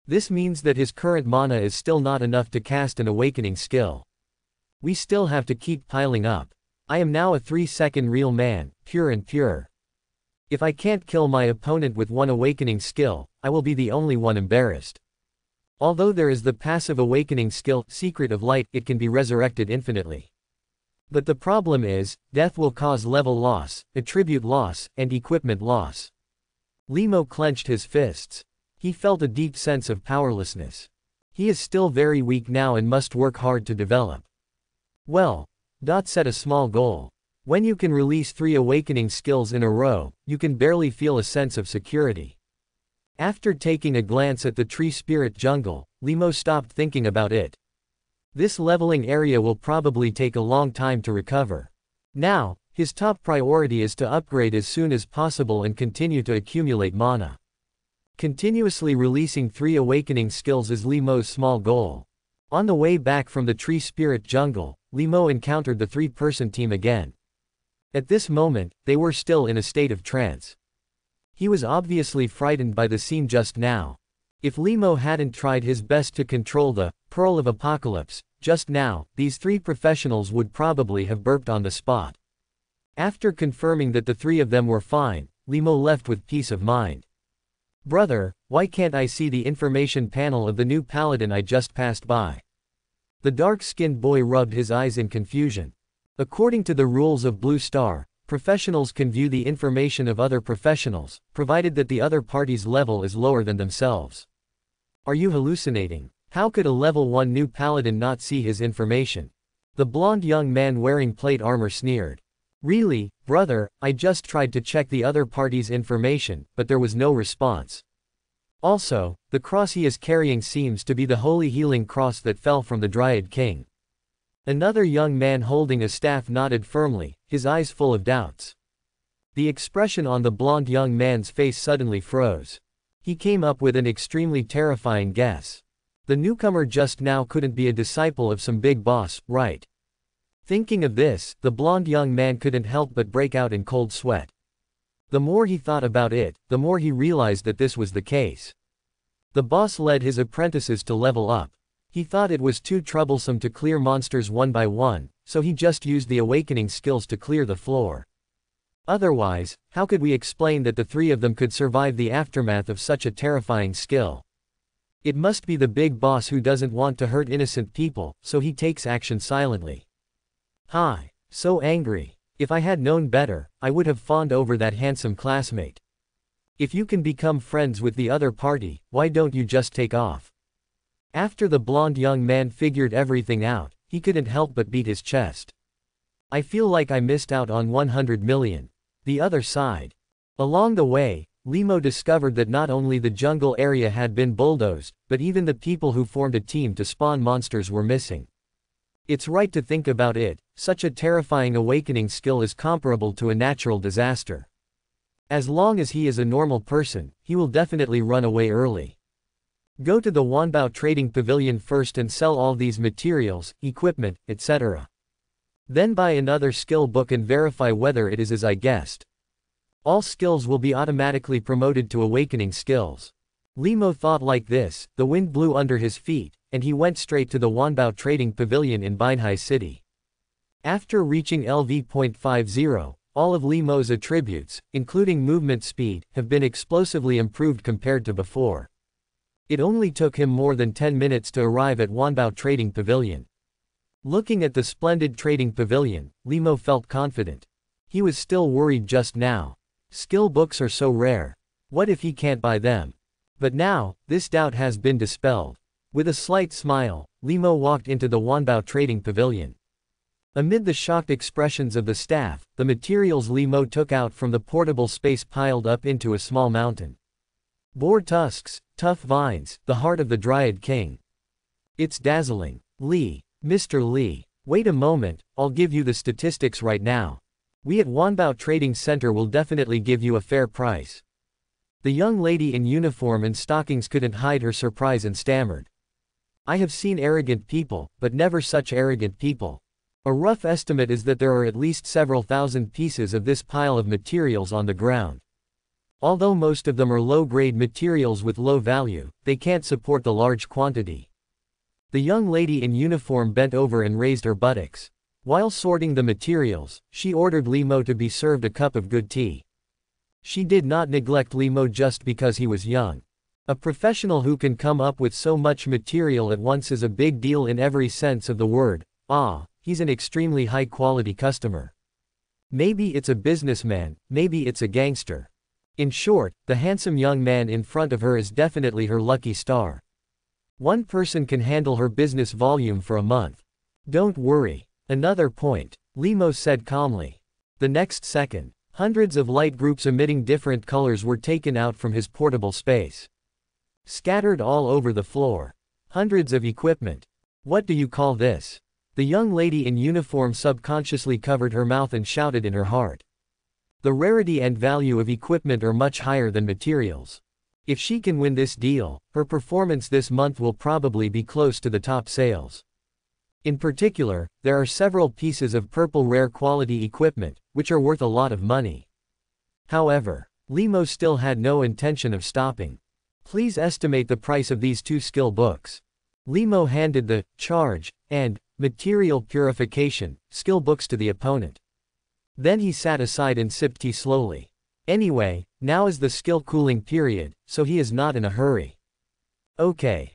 This means that his current mana is still not enough to cast an awakening skill. We still have to keep piling up. I am now a 3-second real man, pure and pure. If I can't kill my opponent with one awakening skill, I will be the only one embarrassed. Although there is the passive awakening skill, Secret of Light, it can be resurrected infinitely. But the problem is, death will cause level loss, attribute loss, and equipment loss. Lee Mo clenched his fists. He felt a deep sense of powerlessness. He is still very weak now and must work hard to develop. Well, set a small goal. When you can release 3 awakening skills in a row, you can barely feel a sense of security. After taking a glance at the tree spirit jungle, Lee Mo stopped thinking about it. This leveling area will probably take a long time to recover. Now, his top priority is to upgrade as soon as possible and continue to accumulate mana. Continuously releasing 3 awakening skills is Lee Mo's small goal. On the way back from the tree spirit jungle, Lee Mo encountered the 3-person team again. At this moment, they were still in a state of trance. He was obviously frightened by the scene just now. If Lee Mo hadn't tried his best to control the Pearl of Apocalypse, just now, these 3 professionals would probably have burped on the spot. After confirming that the 3 of them were fine, Lee Mo left with peace of mind. Brother, why can't I see the information panel of the new paladin I just passed by? The dark-skinned boy rubbed his eyes in confusion. According to the rules of Blue Star, professionals can view the information of other professionals, provided that the other party's level is lower than themselves. Are you hallucinating? How could a level 1 new paladin not see his information? The blonde young man wearing plate armor sneered. Really, brother, I just tried to check the other party's information, but there was no response. Also, the cross he is carrying seems to be the holy healing cross that fell from the Dryad King. Another young man holding a staff nodded firmly, his eyes full of doubts. The expression on the blonde young man's face suddenly froze. He came up with an extremely terrifying guess. The newcomer just now couldn't be a disciple of some big boss, right? Thinking of this, the blonde young man couldn't help but break out in cold sweat. The more he thought about it, the more he realized that this was the case. The boss led his apprentices to level up. He thought it was too troublesome to clear monsters one by one, so he just used the awakening skills to clear the floor. Otherwise, how could we explain that the three of them could survive the aftermath of such a terrifying skill? It must be the big boss who doesn't want to hurt innocent people, so he takes action silently. Hi. So angry. If I had known better, I would have fawned over that handsome classmate. If you can become friends with the other party, why don't you just take off? After the blonde young man figured everything out, he couldn't help but beat his chest. I feel like I missed out on 100 million. The other side. Along the way, Limo discovered that not only the jungle area had been bulldozed, but even the people who formed a team to spawn monsters were missing. It's right to think about it, such a terrifying awakening skill is comparable to a natural disaster. As long as he is a normal person, he will definitely run away early. Go to the Wanbao Trading Pavilion first and sell all these materials, equipment, etc. Then buy another skill book and verify whether it is as I guessed. All skills will be automatically promoted to awakening skills. Limo thought like this, the wind blew under his feet, and he went straight to the Wanbao Trading Pavilion in Binhai City. After reaching LV.50, all of Limo's attributes, including movement speed, have been explosively improved compared to before. It only took him more than 10 minutes to arrive at Wanbao Trading Pavilion. Looking at the splendid trading pavilion, Limo felt confident. He was still worried just now. Skill books are so rare. What if he can't buy them? But now, this doubt has been dispelled. With a slight smile, Limo walked into the Wanbao Trading Pavilion. Amid the shocked expressions of the staff, the materials Limo took out from the portable space piled up into a small mountain. Boar tusks, tough vines, the heart of the Dryad King. It's dazzling. Mr. Lee. Wait a moment, I'll give you the statistics right now. We at Wanbao Trading Center will definitely give you a fair price. The young lady in uniform and stockings couldn't hide her surprise and stammered. I have seen arrogant people, but never such arrogant people. A rough estimate is that there are at least several thousand pieces of this pile of materials on the ground. Although most of them are low-grade materials with low value, they can't support the large quantity. The young lady in uniform bent over and raised her buttocks. While sorting the materials, she ordered Limo to be served a cup of good tea. She did not neglect Limo just because he was young. A professional who can come up with so much material at once is a big deal in every sense of the word. He's an extremely high-quality customer. Maybe it's a businessman, maybe it's a gangster. In short, the handsome young man in front of her is definitely her lucky star. One person can handle her business volume for a month. Don't worry. Another point, Limo said calmly. The next second, hundreds of light groups emitting different colors were taken out from his portable space. Scattered all over the floor. Hundreds of equipment. What do you call this? The young lady in uniform subconsciously covered her mouth and shouted in her heart. The rarity and value of equipment are much higher than materials. If she can win this deal, her performance this month will probably be close to the top sales. In particular, there are several pieces of purple rare quality equipment, which are worth a lot of money. However, Limo still had no intention of stopping. Please estimate the price of these two skill books. Limo handed the charge and material purification skill books to the opponent. Then he sat aside and sipped tea slowly. Anyway, now is the skill cooling period, so he is not in a hurry. Okay,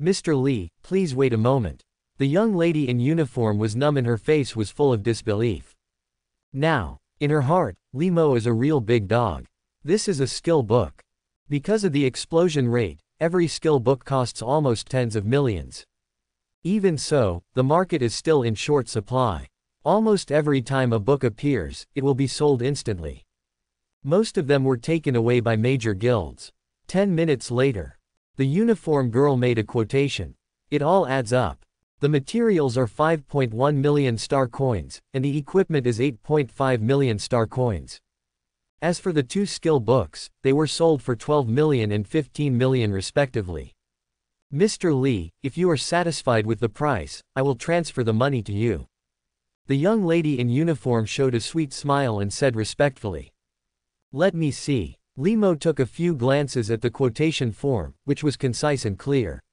Mr. Lee, please wait a moment. The young lady in uniform was numb and her face was full of disbelief. Now, in her heart, Limo is a real big dog. This is a skill book. Because of the explosion rate, every skill book costs almost tens of millions. Even so, the market is still in short supply. Almost every time a book appears, it will be sold instantly. Most of them were taken away by major guilds. 10 minutes later. The uniform girl made a quotation. It all adds up. The materials are 5.1 million star coins, and the equipment is 8.5 million star coins. As for the two skill books, they were sold for 12 million and 15 million respectively. Mr. Lee, if you are satisfied with the price, I will transfer the money to you. The young lady in uniform showed a sweet smile and said respectfully. Let me see. Limo took a few glances at the quotation form, which was concise and clear.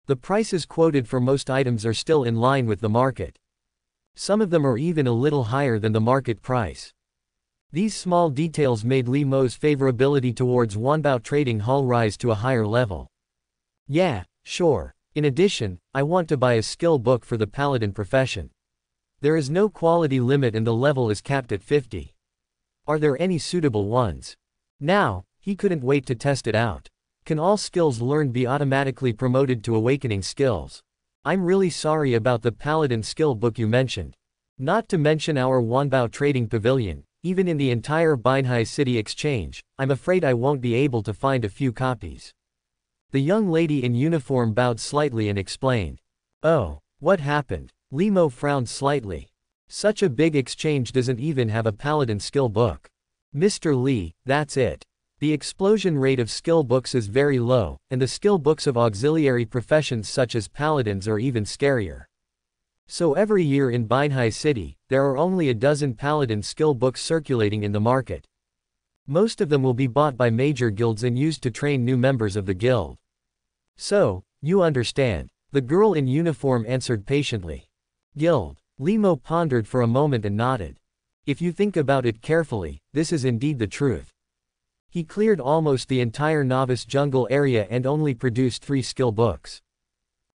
The prices quoted for most items are still in line with the market. Some of them are even a little higher than the market price. These small details made Limo's favorability towards Wanbao trading hall rise to a higher level. Yeah, sure. In addition, I want to buy a skill book for the paladin profession. There is no quality limit and the level is capped at 50. Are there any suitable ones? Now, he couldn't wait to test it out. Can all skills learned be automatically promoted to awakening skills? I'm really sorry about the paladin skill book you mentioned. Not to mention our Wanbao trading pavilion, even in the entire Binhai City exchange, I'm afraid I won't be able to find a few copies. The young lady in uniform bowed slightly and explained. Oh, what happened? Limo frowned slightly. Such a big exchange doesn't even have a paladin skill book. Mr. Lee, that's it. The explosion rate of skill books is very low, and the skill books of auxiliary professions such as paladins are even scarier. So every year in Binhai City, there are only a dozen paladin skill books circulating in the market. Most of them will be bought by major guilds and used to train new members of the guild. So, you understand, the girl in uniform answered patiently. Guild. Limo pondered for a moment and nodded. If you think about it carefully, this is indeed the truth. He cleared almost the entire novice jungle area and only produced 3 skill books.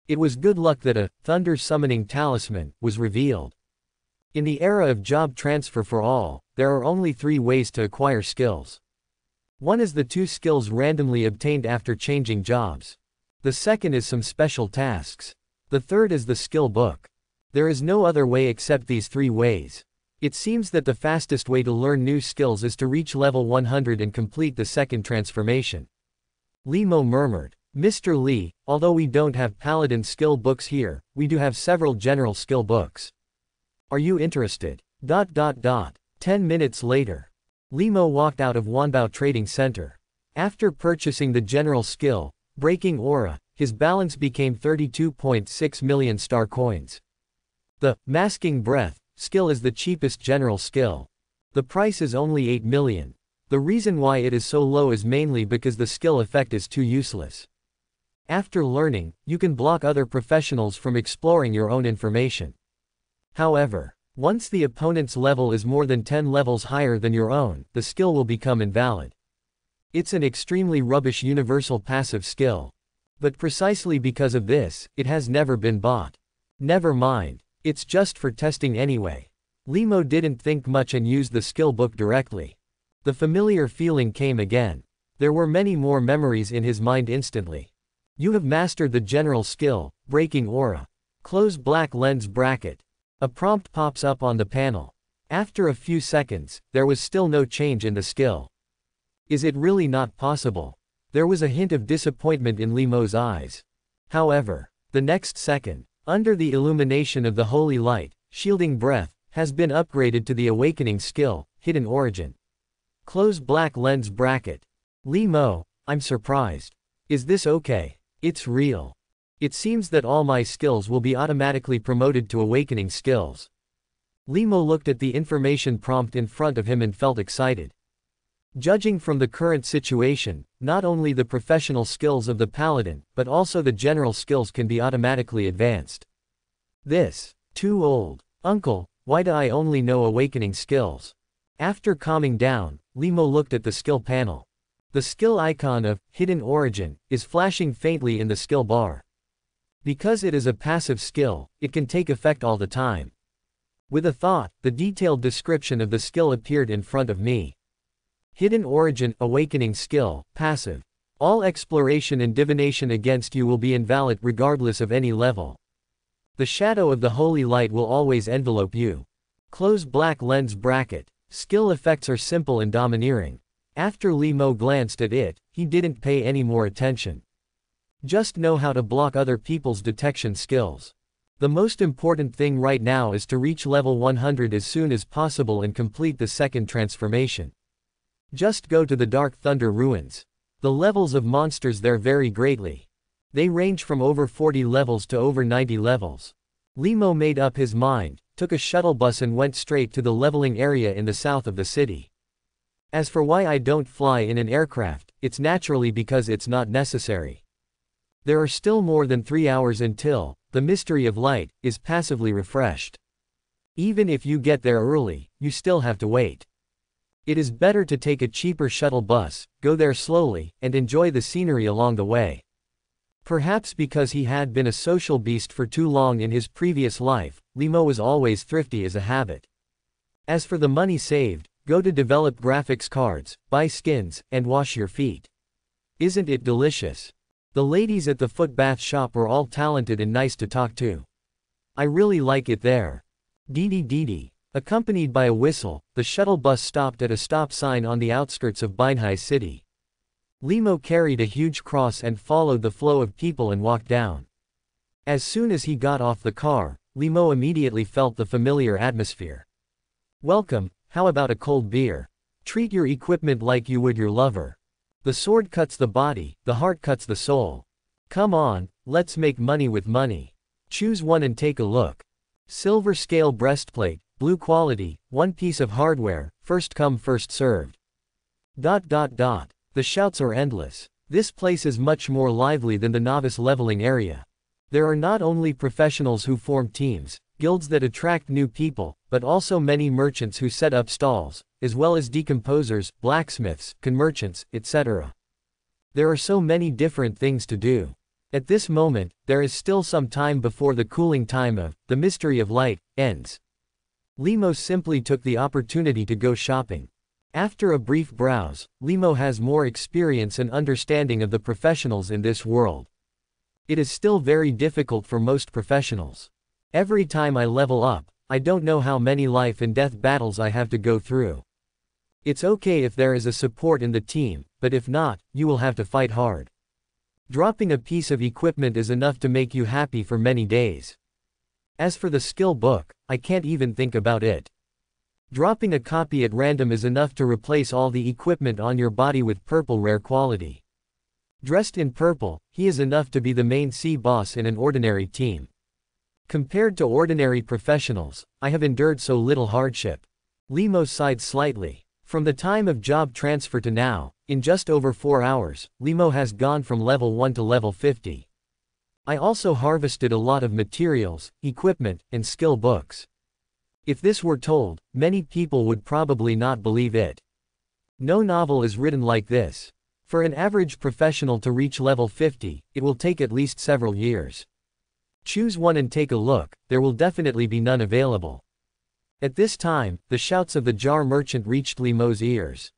It was good luck that a thunder summoning talisman was revealed. In the era of job transfer for all, there are only 3 ways to acquire skills. One is the 2 skills randomly obtained after changing jobs. The second is some special tasks. The third is the skill book. There is no other way except these 3 ways. It seems that the fastest way to learn new skills is to reach level 100 and complete the second transformation. Limo murmured. Mr. Lee, although we don't have paladin skill books here, we do have several general skill books. Are you interested? 10 minutes later. Limo walked out of Wanbao Trading Center. After purchasing the general skill, Breaking Aura, his balance became 32.6 million star coins. The Masking Breath skill is the cheapest general skill. The price is only 8 million. The reason why it is so low is mainly because the skill effect is too useless. After learning, you can block other professionals from exploring your own information. However, once the opponent's level is more than 10 levels higher than your own, the skill will become invalid. It's an extremely rubbish universal passive skill. But precisely because of this, it has never been bought. Never mind. It's just for testing anyway. Limo didn't think much and used the skill book directly. The familiar feeling came again. There were many more memories in his mind instantly. You have mastered the general skill, Breaking Aura. Close black lens bracket. A prompt pops up on the panel. After a few seconds, there was still no change in the skill. Is it really not possible? There was a hint of disappointment in Limo's eyes. However, the next second, under the illumination of the holy light, Shielding Breath has been upgraded to the awakening skill, Hidden Origin. Close black lens bracket. Limo, I'm surprised. Is this okay? It's real. It seems that all my skills will be automatically promoted to awakening skills. Limo looked at the information prompt in front of him and felt excited. Judging from the current situation, not only the professional skills of the paladin, but also the general skills can be automatically advanced. This, too old. Uncle, why do I only know awakening skills? After calming down, Limo looked at the skill panel. The skill icon of Hidden Origin is flashing faintly in the skill bar. Because it is a passive skill, it can take effect all the time. With a thought, the detailed description of the skill appeared in front of me. Hidden Origin, Awakening Skill, Passive. All exploration and divination against you will be invalid regardless of any level. The shadow of the holy light will always envelope you. Close black lens bracket. Skill effects are simple and domineering. After Limo glanced at it, he didn't pay any more attention. Just know how to block other people's detection skills. The most important thing right now is to reach level 100 as soon as possible and complete the second transformation. Just go to the Dark Thunder Ruins. The levels of monsters there vary greatly. They range from over 40 levels to over 90 levels. Limo made up his mind, took a shuttle bus and went straight to the leveling area in the south of the city. As for why I don't fly in an aircraft, it's naturally because it's not necessary. There are still more than 3 hours until the mystery of light is passively refreshed. Even if you get there early, you still have to wait. It is better to take a cheaper shuttle bus, go there slowly, and enjoy the scenery along the way. Perhaps because he had been a social beast for too long in his previous life, Limo was always thrifty as a habit. As for the money saved, go to develop graphics cards, buy skins, and wash your feet. Isn't it delicious? The ladies at the foot bath shop are all talented and nice to talk to. I really like it there. Dee dee. Accompanied by a whistle, the shuttle bus stopped at a stop sign on the outskirts of Binhai City. Limo carried a huge cross and followed the flow of people and walked down. As soon as he got off the car, Limo immediately felt the familiar atmosphere. Welcome, how about a cold beer? Treat your equipment like you would your lover. The sword cuts the body, the heart cuts the soul. Come on, let's make money with money. Choose one and take a look. Silver scale breastplate, blue quality, one piece of hardware, first come first served. The shouts are endless. This place is much more lively than the novice leveling area. There are not only professionals who form teams, guilds that attract new people, but also many merchants who set up stalls, as well as decomposers, blacksmiths, con merchants, etc. There are so many different things to do. At this moment, there is still some time before the cooling time of the mystery of light ends. Limo simply took the opportunity to go shopping. After a brief browse, Limo has more experience and understanding of the professionals in this world. It is still very difficult for most professionals. Every time I level up, I don't know how many life and death battles I have to go through. It's okay if there is a support in the team, but if not, you will have to fight hard. Dropping a piece of equipment is enough to make you happy for many days. As for the skill book, I can't even think about it. Dropping a copy at random is enough to replace all the equipment on your body with purple rare quality. Dressed in purple, he is enough to be the main C boss in an ordinary team. Compared to ordinary professionals, I have endured so little hardship. Limo sighed slightly. From the time of job transfer to now, in just over 4 hours, Limo has gone from level 1 to level 50. I also harvested a lot of materials, equipment, and skill books. If this were told, many people would probably not believe it. No novel is written like this. For an average professional to reach level 50, it will take at least several years. Choose one and take a look, there will definitely be none available. At this time, the shouts of the jar merchant reached Limo's ears.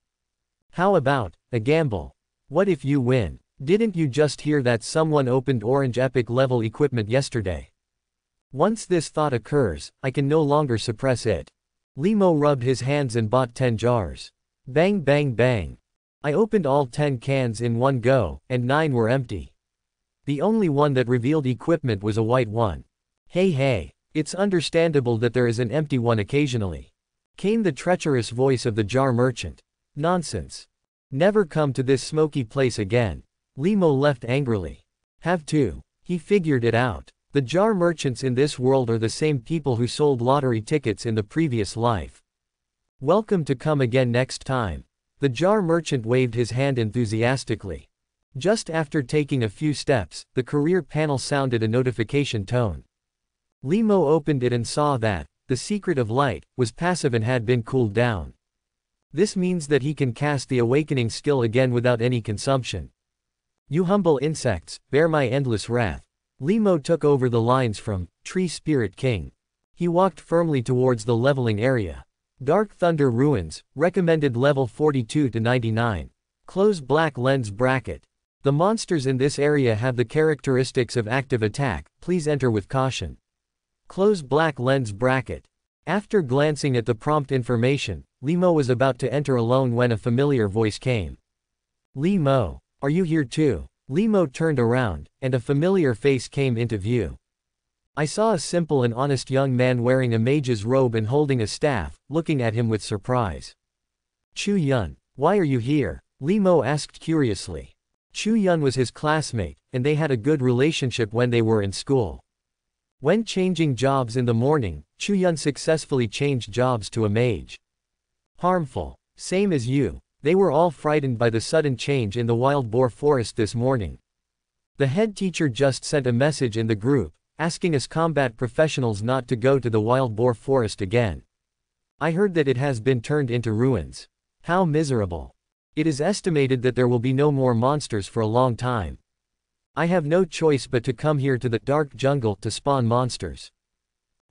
How about a gamble? What if you win? Didn't you just hear that someone opened orange epic level equipment yesterday? Once this thought occurs, I can no longer suppress it. Limo rubbed his hands and bought 10 jars. Bang bang bang. I opened all 10 cans in one go, and 9 were empty. The only one that revealed equipment was a white one. Hey, it's understandable that there is an empty one occasionally. Came the treacherous voice of the jar merchant. Nonsense. Never come to this smoky place again. Limo left angrily. Have to. He figured it out. The jar merchants in this world are the same people who sold lottery tickets in the previous life. Welcome to come again next time. The jar merchant waved his hand enthusiastically. Just after taking a few steps, the career panel sounded a notification tone. Limo opened it and saw that the secret of light was passive and had been cooled down. This means that he can cast the awakening skill again without any consumption. You humble insects, bear my endless wrath. Limo took over the lines from Tree Spirit King. He walked firmly towards the leveling area. Dark Thunder Ruins, recommended level 42 to 99. Close black lens bracket. The monsters in this area have the characteristics of active attack, please enter with caution. Close black lens bracket. After glancing at the prompt information, Limo was about to enter alone when a familiar voice came. Limo, are you here too? Limo turned around, and a familiar face came into view. I saw a simple and honest young man wearing a mage's robe and holding a staff, looking at him with surprise. Chu Yun, why are you here? Limo asked curiously. Chu Yun was his classmate, and they had a good relationship when they were in school. When changing jobs in the morning, Chu Yun successfully changed jobs to a mage. Harmful. Same as you. They were all frightened by the sudden change in the wild boar forest this morning. The head teacher just sent a message in the group, asking us combat professionals not to go to the wild boar forest again. I heard that it has been turned into ruins. How miserable. It is estimated that there will be no more monsters for a long time. I have no choice but to come here to the dark jungle to spawn monsters.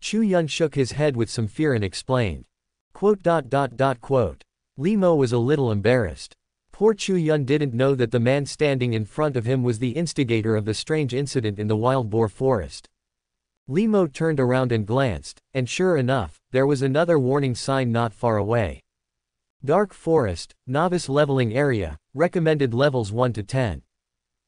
Chu Yun shook his head with some fear and explained. Li Mo was a little embarrassed. Poor Chu Yun didn't know that the man standing in front of him was the instigator of the strange incident in the wild boar forest. Li Mo turned around and glanced, and sure enough, there was another warning sign not far away. Dark Forest, Novice Leveling Area, recommended levels 1 to 10.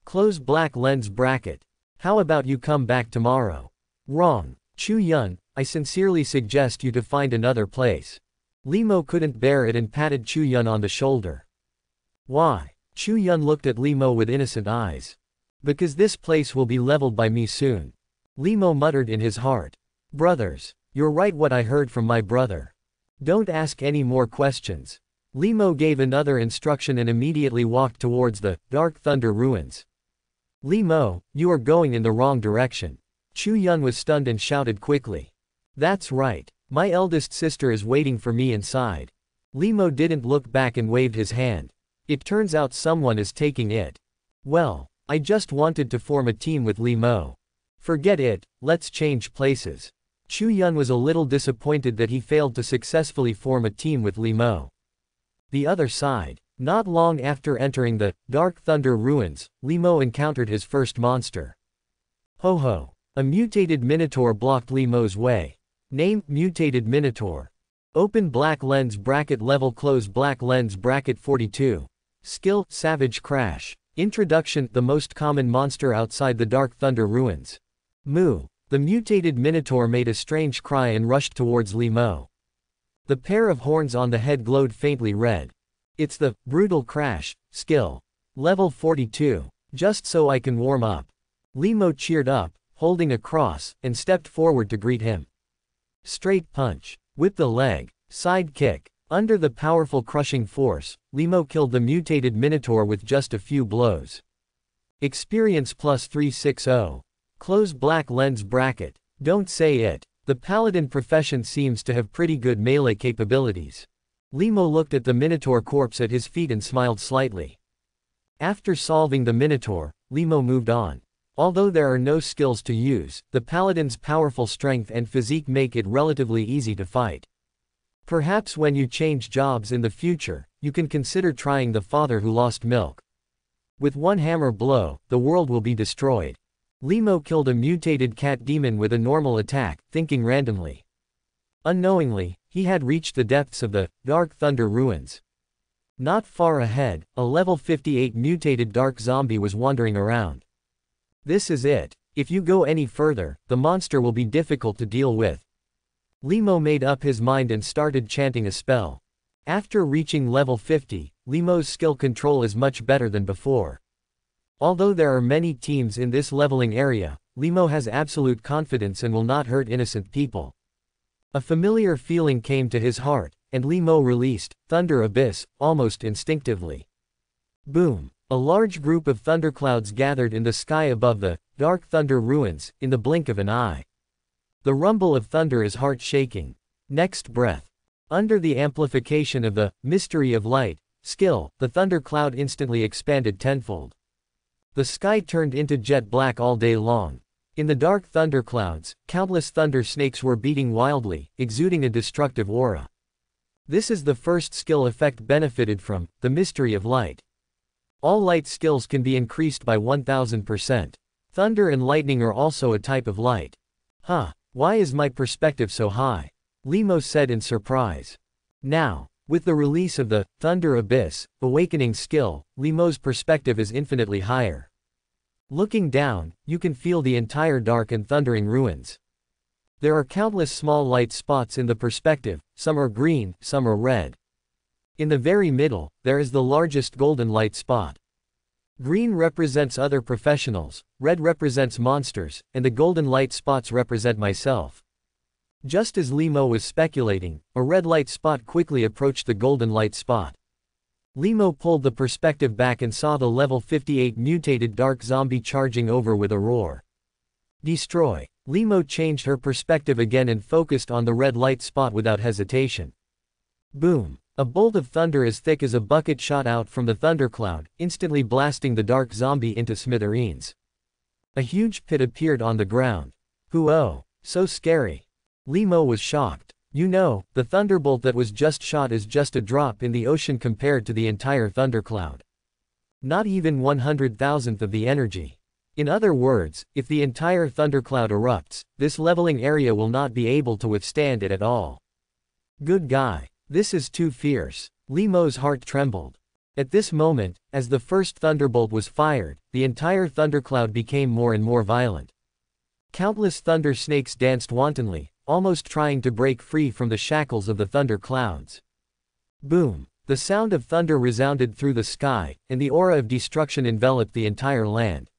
Close black lens bracket. How about you come back tomorrow? Wrong. Chu Yun, I sincerely suggest you to find another place. Li Mo couldn't bear it and patted Chu Yun on the shoulder. Why? Chu Yun looked at Li Mo with innocent eyes. Because this place will be leveled by me soon. Li Mo muttered in his heart. Brothers, you're right, what I heard from my brother. Don't ask any more questions. Li Mo gave another instruction and immediately walked towards the Dark Thunder ruins. Li Mo, you are going in the wrong direction. Chu Yun was stunned and shouted quickly. That's right. My eldest sister is waiting for me inside. Li Mo didn't look back and waved his hand. It turns out someone is taking it. Well, I just wanted to form a team with Li Mo. Forget it, let's change places. Chu Yun was a little disappointed that he failed to successfully form a team with Li Mo. The other side. Not long after entering the Dark Thunder ruins, Li Mo encountered his first monster. Ho ho. A mutated minotaur blocked Li Mo's way. Name, Mutated Minotaur. Open black lens bracket level close black lens bracket 42. Skill, Savage Crash. Introduction, the most common monster outside the Dark Thunder ruins. Moo. The mutated minotaur made a strange cry and rushed towards Li Mo. The pair of horns on the head glowed faintly red. It's the Brutal Crash skill. Level 42. Just so I can warm up. Li Mo cheered up, holding a cross, and stepped forward to greet him. Straight punch. Whip the leg. Side kick. Under the powerful crushing force, Li Mo killed the mutated minotaur with just a few blows. Experience plus 360. Close black lens bracket. Don't say it. The paladin profession seems to have pretty good melee capabilities. Li Mo looked at the minotaur corpse at his feet and smiled slightly. After solving the minotaur, Li Mo moved on. Although there are no skills to use, the paladin's powerful strength and physique make it relatively easy to fight. Perhaps when you change jobs in the future, you can consider trying the father who lost milk. With one hammer blow, the world will be destroyed. Li Mo killed a mutated cat demon with a normal attack, thinking randomly. Unknowingly, he had reached the depths of the Dark Thunder ruins. Not far ahead, a level 58 mutated dark zombie was wandering around. This is it. If you go any further, the monster will be difficult to deal with. Li Mo made up his mind and started chanting a spell. After reaching level 50, Li Mo's skill control is much better than before. Although there are many teams in this leveling area, Li Mo has absolute confidence and will not hurt innocent people. A familiar feeling came to his heart, and Li Mo released Thunder Abyss almost instinctively. Boom! A large group of thunderclouds gathered in the sky above the Dark Thunder ruins in the blink of an eye. The rumble of thunder is heart-shaking. Next breath. Under the amplification of the Mystery of Light skill, the thunder cloud instantly expanded tenfold. The sky turned into jet black all day long. In the dark thunderclouds, countless thunder snakes were beating wildly, exuding a destructive aura. This is the first skill effect benefited from the Mystery of Light. All light skills can be increased by 1000%. Thunder and lightning are also a type of light. Huh, why is my perspective so high? Li Mo said in surprise. Now, with the release of the Thunder Abyss Awakening skill, Li Mo's perspective is infinitely higher. Looking down, you can feel the entire dark and thundering ruins. There are countless small light spots in the perspective, some are green, some are red. In the very middle, there is the largest golden light spot. Green represents other professionals, red represents monsters, and the golden light spots represent myself. Just as Li Mo was speculating, a red light spot quickly approached the golden light spot. Limo pulled the perspective back and saw the level 58 mutated dark zombie charging over with a roar. Destroy. Limo changed her perspective again and focused on the red light spot without hesitation. Boom. A bolt of thunder as thick as a bucket shot out from the thundercloud, instantly blasting the dark zombie into smithereens. A huge pit appeared on the ground. Oh, so scary. Limo was shocked. You know, the thunderbolt that was just shot is just a drop in the ocean compared to the entire thundercloud. Not even 100,000th of the energy. In other words, if the entire thundercloud erupts, this leveling area will not be able to withstand it at all. Good guy. This is too fierce. Limo's heart trembled. At this moment, as the first thunderbolt was fired, the entire thundercloud became more and more violent. Countless thunder snakes danced wantonly, almost trying to break free from the shackles of the thunder clouds. Boom! The sound of thunder resounded through the sky, and the aura of destruction enveloped the entire land.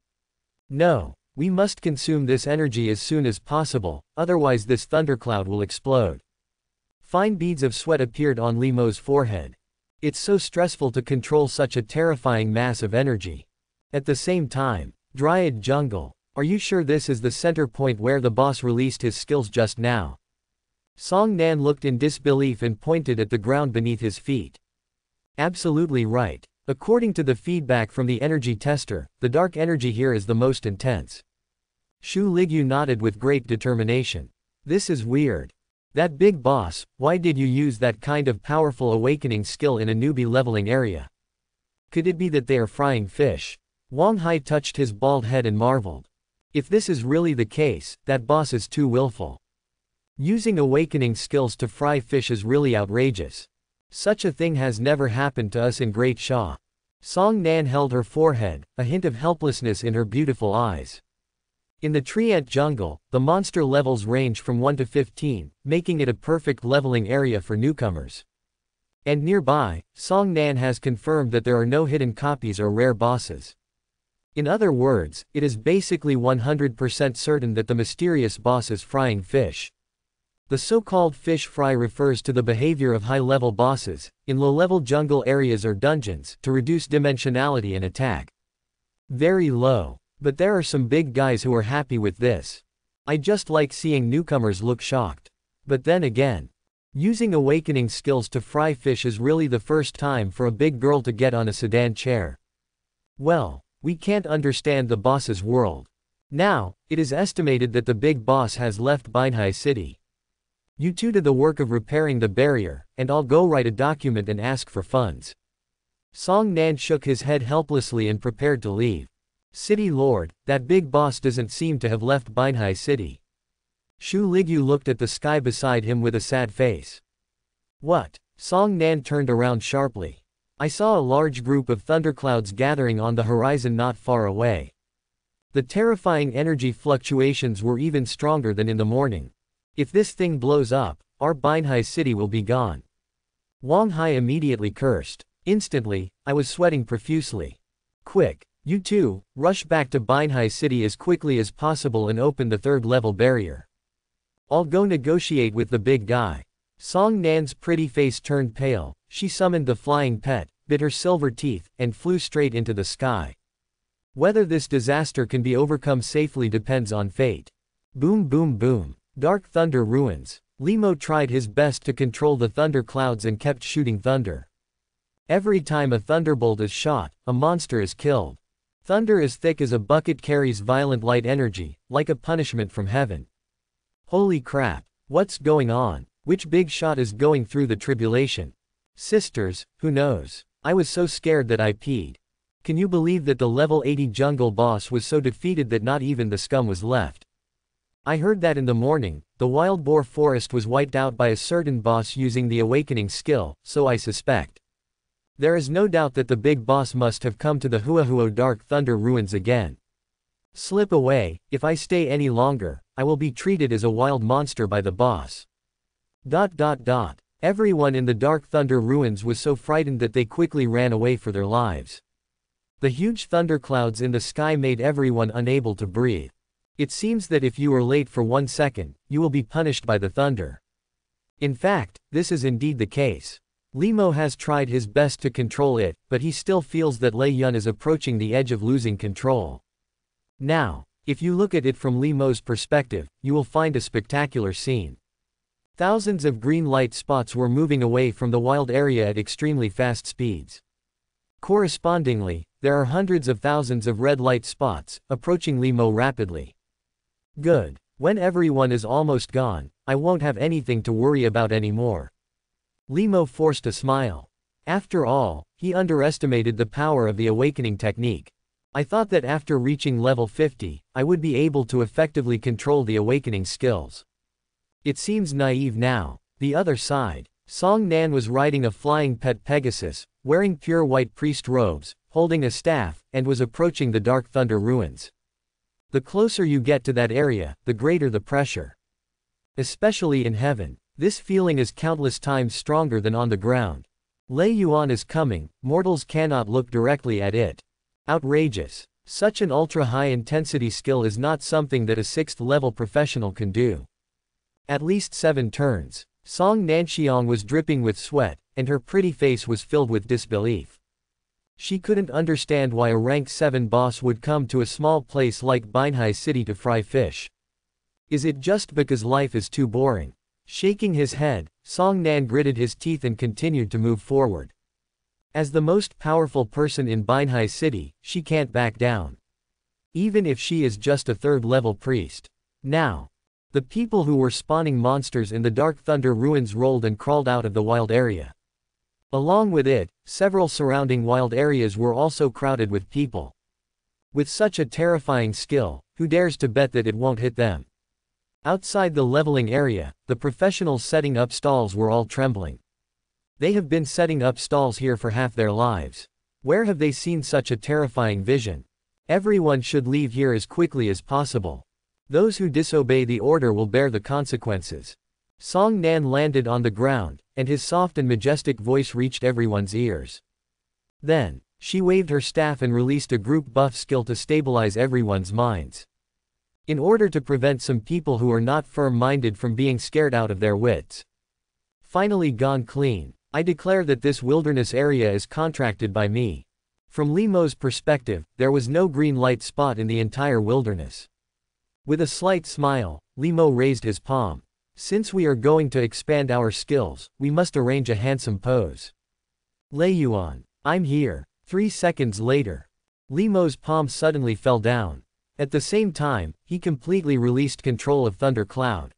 No, we must consume this energy as soon as possible, otherwise this thundercloud will explode. Fine beads of sweat appeared on Limo's forehead. It's so stressful to control such a terrifying mass of energy. At the same time, Dryad Jungle, are you sure this is the center point where the boss released his skills just now? Song Nan looked in disbelief and pointed at the ground beneath his feet. Absolutely right. According to the feedback from the energy tester, the dark energy here is the most intense. Shu Ligyu nodded with great determination. This is weird. That big boss, why did you use that kind of powerful awakening skill in a newbie leveling area? Could it be that they are frying fish? Wang Hai touched his bald head and marveled. If this is really the case, that boss is too willful. Using awakening skills to fry fish is really outrageous. Such a thing has never happened to us in Great Sha. Song Nan held her forehead, a hint of helplessness in her beautiful eyes. In the tree ant jungle, the monster levels range from 1 to 15, making it a perfect leveling area for newcomers. And nearby, Song Nan has confirmed that there are no hidden copies or rare bosses. In other words, it is basically 100% certain that the mysterious boss is frying fish. The so-called fish fry refers to the behavior of high-level bosses, in low-level jungle areas or dungeons, to reduce dimensionality and attack. Very low. But there are some big guys who are happy with this. I just like seeing newcomers look shocked. But then again, using awakening skills to fry fish is really the first time for a big girl to get on a sedan chair. Well, we can't understand the boss's world. Now, it is estimated that the big boss has left Binhai City. You two do the work of repairing the barrier, and I'll go write a document and ask for funds. Song Nan shook his head helplessly and prepared to leave. City Lord, that big boss doesn't seem to have left Binhai City. Shu Ligyu looked at the sky beside him with a sad face. What? Song Nan turned around sharply. I saw a large group of thunderclouds gathering on the horizon not far away. The terrifying energy fluctuations were even stronger than in the morning. If this thing blows up, our Binhai City will be gone. Wang Hai immediately cursed. Instantly, I was sweating profusely. Quick! You two, rush back to Binhai City as quickly as possible and open the third-level barrier. I'll go negotiate with the big guy. Song Nan's pretty face turned pale, she summoned the flying pet, bit her silver teeth, and flew straight into the sky. Whether this disaster can be overcome safely depends on fate. Boom boom boom. Dark thunder ruins. Limo tried his best to control the thunder clouds and kept shooting thunder. Every time a thunderbolt is shot, a monster is killed. Thunder as thick as a bucket carries violent light energy, like a punishment from heaven. Holy crap, what's going on? Which big shot is going through the tribulation? Sisters, who knows? I was so scared that I peed. Can you believe that the level 80 jungle boss was so defeated that not even the scum was left? I heard that in the morning, the wild boar forest was wiped out by a certain boss using the awakening skill, so I suspect. There is no doubt that the big boss must have come to the Huahuo Dark Thunder ruins again. Slip away, if I stay any longer, I will be treated as a wild monster by the boss. Everyone in the Dark Thunder ruins was so frightened that they quickly ran away for their lives. The huge thunderclouds in the sky made everyone unable to breathe. It seems that if you are late for 1 second, you will be punished by the thunder. In fact, this is indeed the case. Limo has tried his best to control it, but he still feels that Lei Yun is approaching the edge of losing control. Now, if you look at it from Limo's perspective, you will find a spectacular scene. Thousands of green light spots were moving away from the wild area at extremely fast speeds. Correspondingly, there are hundreds of thousands of red light spots, approaching Limo rapidly. Good. When everyone is almost gone, I won't have anything to worry about anymore. Limo forced a smile. After all, he underestimated the power of the awakening technique. I thought that after reaching level 50, I would be able to effectively control the awakening skills. It seems naive now. The other side. Song Nan was riding a flying pet Pegasus, wearing pure white priest robes, holding a staff, and was approaching the Dark Thunder ruins. The closer you get to that area, the greater the pressure. Especially in heaven, this feeling is countless times stronger than on the ground. Lei Yuan is coming, mortals cannot look directly at it. Outrageous. Such an ultra-high intensity skill is not something that a 6th level professional can do. At least 7 turns. Song Nanxiang was dripping with sweat, and her pretty face was filled with disbelief. She couldn't understand why a rank 7 boss would come to a small place like Binhai City to fry fish. Is it just because life is too boring? Shaking his head, Song Nan gritted his teeth and continued to move forward. As the most powerful person in Binhai City, she can't back down. Even if she is just a 3rd level priest. Now, the people who were spawning monsters in the Dark Thunder ruins rolled and crawled out of the wild area. Along with it, several surrounding wild areas were also crowded with people. With such a terrifying skill, who dares to bet that it won't hit them? Outside the leveling area, the professionals setting up stalls were all trembling. They have been setting up stalls here for half their lives. Where have they seen such a terrifying vision? Everyone should leave here as quickly as possible. Those who disobey the order will bear the consequences. Song Nan landed on the ground, and his soft and majestic voice reached everyone's ears. Then, she waved her staff and released a group buff skill to stabilize everyone's minds. In order to prevent some people who are not firm-minded from being scared out of their wits. Finally gone clean. I declare that this wilderness area is contracted by me. From Limo's perspective, there was no green light spot in the entire wilderness. With a slight smile, Limo raised his palm. Since we are going to expand our skills, we must arrange a handsome pose. Lei Yuan, I'm here. 3 seconds later. Limo's palm suddenly fell down. At the same time, he completely released control of Thundercloud.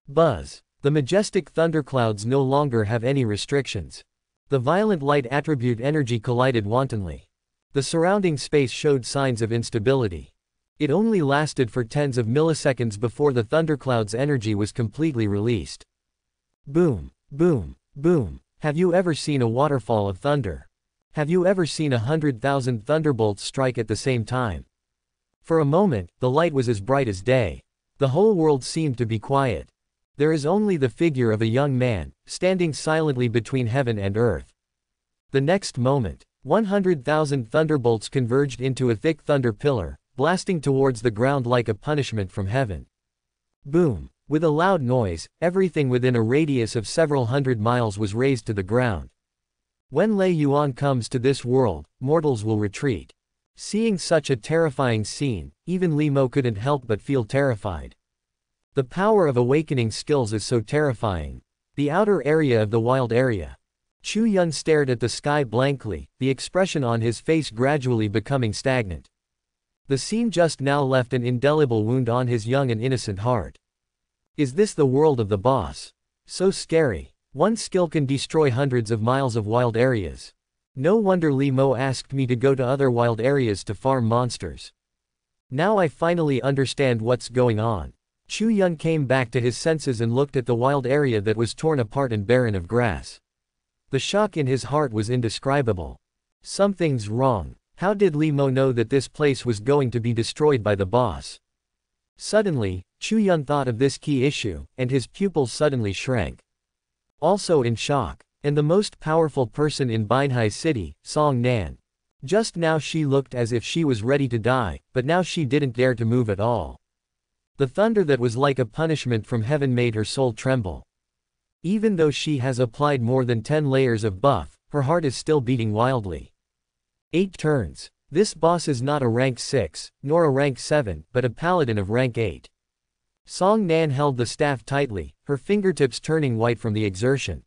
Buzz. The majestic thunderclouds no longer have any restrictions. The violent light attribute energy collided wantonly. The surrounding space showed signs of instability. It only lasted for tens of milliseconds before the thundercloud's energy was completely released. Boom, boom, boom. Have you ever seen a waterfall of thunder? Have you ever seen 100,000 thunderbolts strike at the same time? For a moment, the light was as bright as day. The whole world seemed to be quiet. There is only the figure of a young man, standing silently between heaven and earth. The next moment, 100,000 thunderbolts converged into a thick thunder pillar, blasting towards the ground like a punishment from heaven. Boom! With a loud noise, everything within a radius of several hundred miles was razed to the ground. When Lei Yuan comes to this world, mortals will retreat. Seeing such a terrifying scene, even Limo couldn't help but feel terrified. The power of awakening skills is so terrifying. The outer area of the wild area. Chu Yun stared at the sky blankly, the expression on his face gradually becoming stagnant. The scene just now left an indelible wound on his young and innocent heart. Is this the world of the boss? So scary. One skill can destroy hundreds of miles of wild areas. No wonder Limo asked me to go to other wild areas to farm monsters. Now I finally understand what's going on. Chu Yun came back to his senses and looked at the wild area that was torn apart and barren of grass. The shock in his heart was indescribable. Something's wrong. How did Limo know that this place was going to be destroyed by the boss? Suddenly, Chu Yun thought of this key issue, and his pupils suddenly shrank. Also in shock. And the most powerful person in Binhai City, Song Nan. Just now she looked as if she was ready to die, but now she didn't dare to move at all. The thunder that was like a punishment from heaven made her soul tremble. Even though she has applied more than 10 layers of buff, her heart is still beating wildly. 8 turns. This boss is not a rank 6, nor a rank 7, but a paladin of rank 8. Song Nan held the staff tightly, her fingertips turning white from the exertion.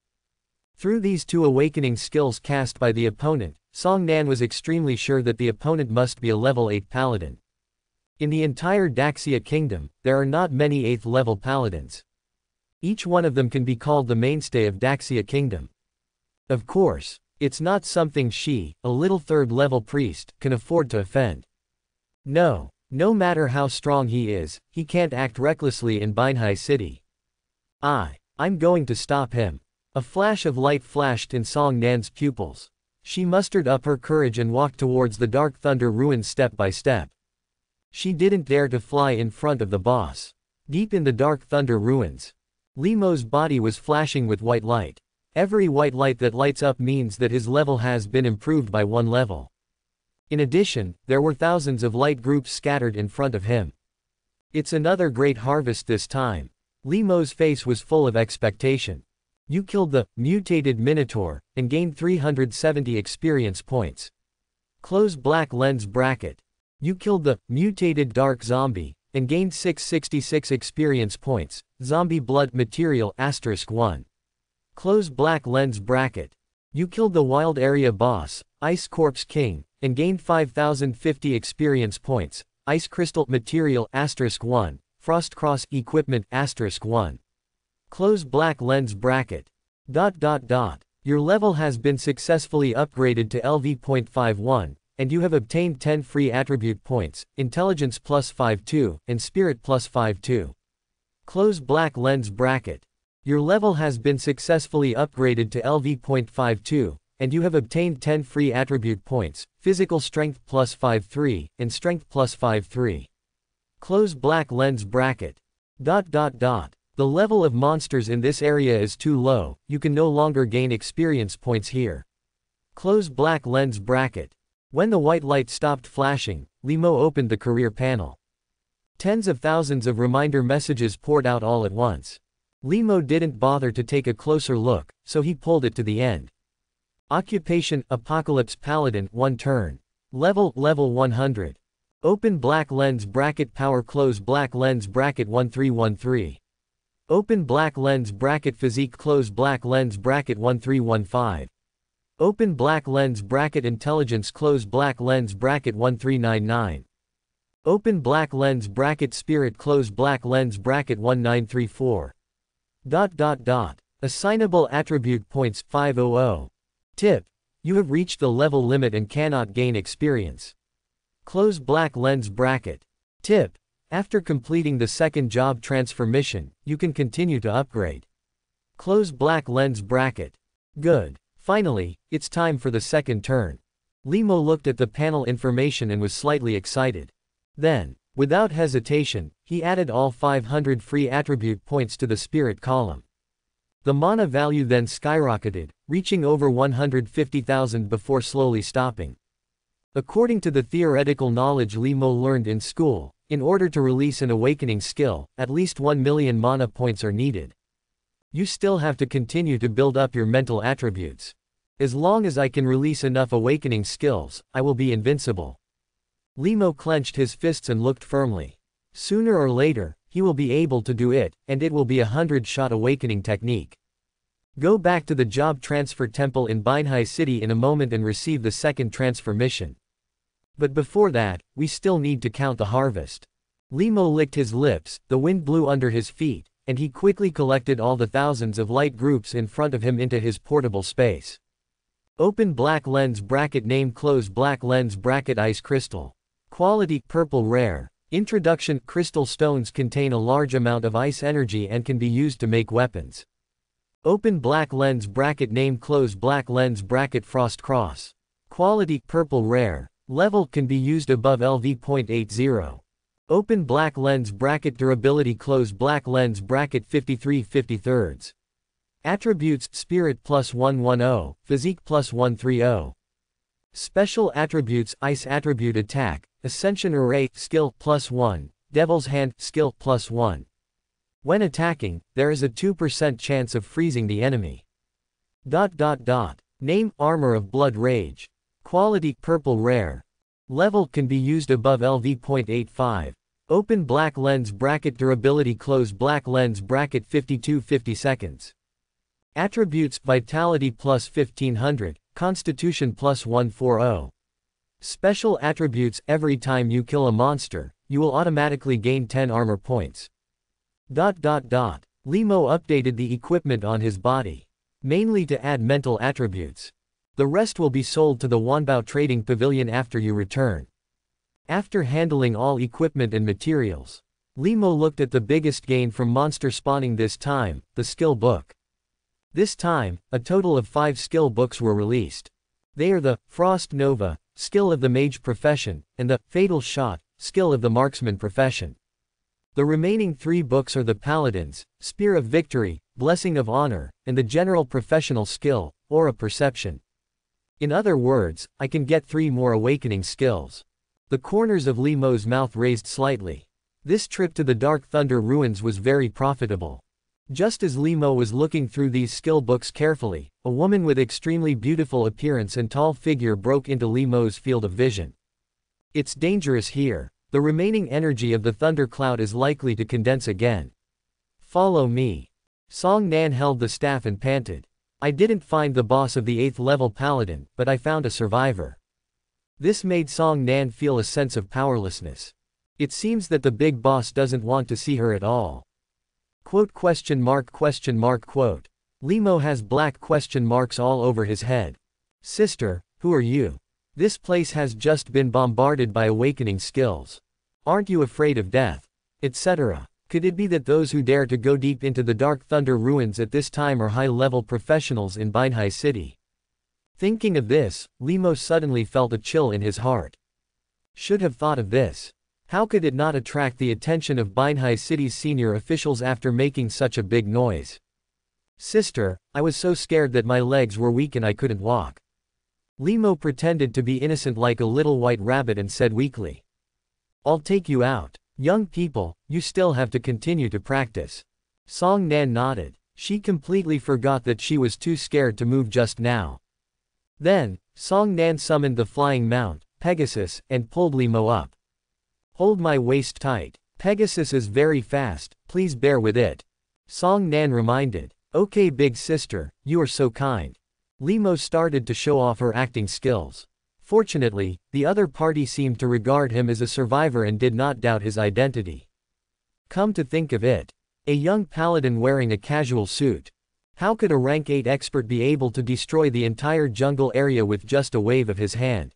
Through these 2 awakening skills cast by the opponent, Song Nan was extremely sure that the opponent must be a level 8 paladin. In the entire Daxia Kingdom, there are not many 8th level paladins. Each one of them can be called the mainstay of Daxia Kingdom. Of course, it's not something she, a little 3rd level priest, can afford to offend. No matter how strong he is, he can't act recklessly in Binhai City. I'm going to stop him. A flash of light flashed in Song Nan's pupils. She mustered up her courage and walked towards the Dark Thunder ruins step by step. She didn't dare to fly in front of the boss. Deep in the Dark Thunder ruins, Limo's body was flashing with white light. Every white light that lights up means that his level has been improved by 1 level. In addition, there were thousands of light groups scattered in front of him. It's another great harvest this time. Limo's face was full of expectation. You killed the mutated Minotaur and gained 370 experience points. Close black lens bracket. You killed the mutated Dark Zombie and gained 666 experience points. Zombie blood material *1. Close black lens bracket. You killed the wild area boss, Ice Corpse King, and gained 5050 experience points. Ice crystal material *1. Frost cross equipment *1. Close black lens bracket. ... Your level has been successfully upgraded to LV.51, and you have obtained 10 free attribute points, intelligence +52, and spirit +52. Close black lens bracket. Your level has been successfully upgraded to LV.52, and you have obtained 10 free attribute points, physical strength +53, and strength +53. Close black lens bracket. ... The level of monsters in this area is too low, you can no longer gain experience points here. Close black lens bracket. When the white light stopped flashing, Limo opened the career panel. Tens of thousands of reminder messages poured out all at once. Limo didn't bother to take a closer look, so he pulled it to the end. Occupation: Apocalypse Paladin, 1 turn. Level 100. Open black lens bracket. Power: close black lens bracket 1313. Open black lens bracket. Physique: close black lens bracket 1315. Open black lens bracket. Intelligence: close black lens bracket 1399. Open black lens bracket. Spirit: close black lens bracket 1934. ... Assignable attribute points 500. Tip: you have reached the level limit and cannot gain experience. Close black lens bracket. Tip: after completing the second job transfer mission, you can continue to upgrade. Close black lens bracket. Good. Finally, it's time for the second turn. Limo looked at the panel information and was slightly excited. Then, without hesitation, he added all 500 free attribute points to the spirit column. The mana value then skyrocketed, reaching over 150,000 before slowly stopping. According to the theoretical knowledge Limo learned in school, in order to release an awakening skill, at least 1 million mana points are needed. You still have to continue to build up your mental attributes. As long as I can release enough awakening skills, I will be invincible. Limo clenched his fists and looked firmly. Sooner or later, he will be able to do it, and it will be a 100-shot awakening technique. Go back to the job transfer temple in Binhai City in a moment and receive the second transfer mission. But before that, we still need to count the harvest. Limo licked his lips, the wind blew under his feet, and he quickly collected all the thousands of light groups in front of him into his portable space. Open black lens bracket. Name: close black lens bracket. Ice crystal. Quality: purple rare. Introduction: crystal stones contain a large amount of ice energy and can be used to make weapons. Open black lens bracket. Name: close black lens bracket. Frost cross. Quality: purple rare. Level: can be used above LV.80. Open black lens bracket. Durability: close black lens bracket. 53/53. Attributes: spirit +110, physique +130. Special attributes: ice attribute attack, ascension array, skill +1, devil's hand, skill +1. When attacking, there is a 2% chance of freezing the enemy. Name, Armor of Blood Rage. Quality, Purple Rare. Level can be used above LV.85. Open black lens bracket durability close black lens bracket 52-50 seconds. Attributes, Vitality plus 1500, Constitution plus 140. Special attributes, every time you kill a monster, you will automatically gain 10 armor points. Limo updated the equipment on his body. Mainly to add mental attributes. The rest will be sold to the Wanbao Trading Pavilion after you return. After handling all equipment and materials, Limo looked at the biggest gain from monster spawning this time, the skill book. This time, a total of 5 skill books were released. They are the Frost Nova, Skill of the Mage Profession, and the Fatal Shot, Skill of the Marksman Profession. The remaining 3 books are the Paladins, Spear of Victory, Blessing of Honor, and the General Professional Skill, Aura Perception. In other words, I can get 3 more awakening skills. The corners of Limo's mouth raised slightly. This trip to the Dark Thunder Ruins was very profitable. Just as Limo was looking through these skill books carefully, a woman with extremely beautiful appearance and tall figure broke into Limo's field of vision. It's dangerous here. The remaining energy of the thunder cloud is likely to condense again. Follow me. Song Nan held the staff and panted. I didn't find the boss of the 8th level paladin, but I found a survivor. This made Song Nan feel a sense of powerlessness. It seems that the big boss doesn't want to see her at all. Quote. Limo has black question marks all over his head. Sister, who are you? This place has just been bombarded by awakening skills. Aren't you afraid of death? Etc. Could it be that those who dare to go deep into the Dark Thunder Ruins at this time are high-level professionals in Binhai City? Thinking of this, Limo suddenly felt a chill in his heart. Should have thought of this. How could it not attract the attention of Binhai City's senior officials after making such a big noise? Sister, I was so scared that my legs were weak and I couldn't walk. Limo pretended to be innocent like a little white rabbit and said weakly. I'll take you out. Young people, you still have to continue to practice. Song Nan nodded. She completely forgot that she was too scared to move just now. Then, Song Nan summoned the flying mount, Pegasus, and pulled Limo up. Hold my waist tight. Pegasus is very fast, please bear with it. Song Nan reminded. Okay big sister, you are so kind. Limo started to show off her acting skills. Fortunately, the other party seemed to regard him as a survivor and did not doubt his identity. Come to think of it. A young paladin wearing a casual suit. How could a rank 8 expert be able to destroy the entire jungle area with just a wave of his hand?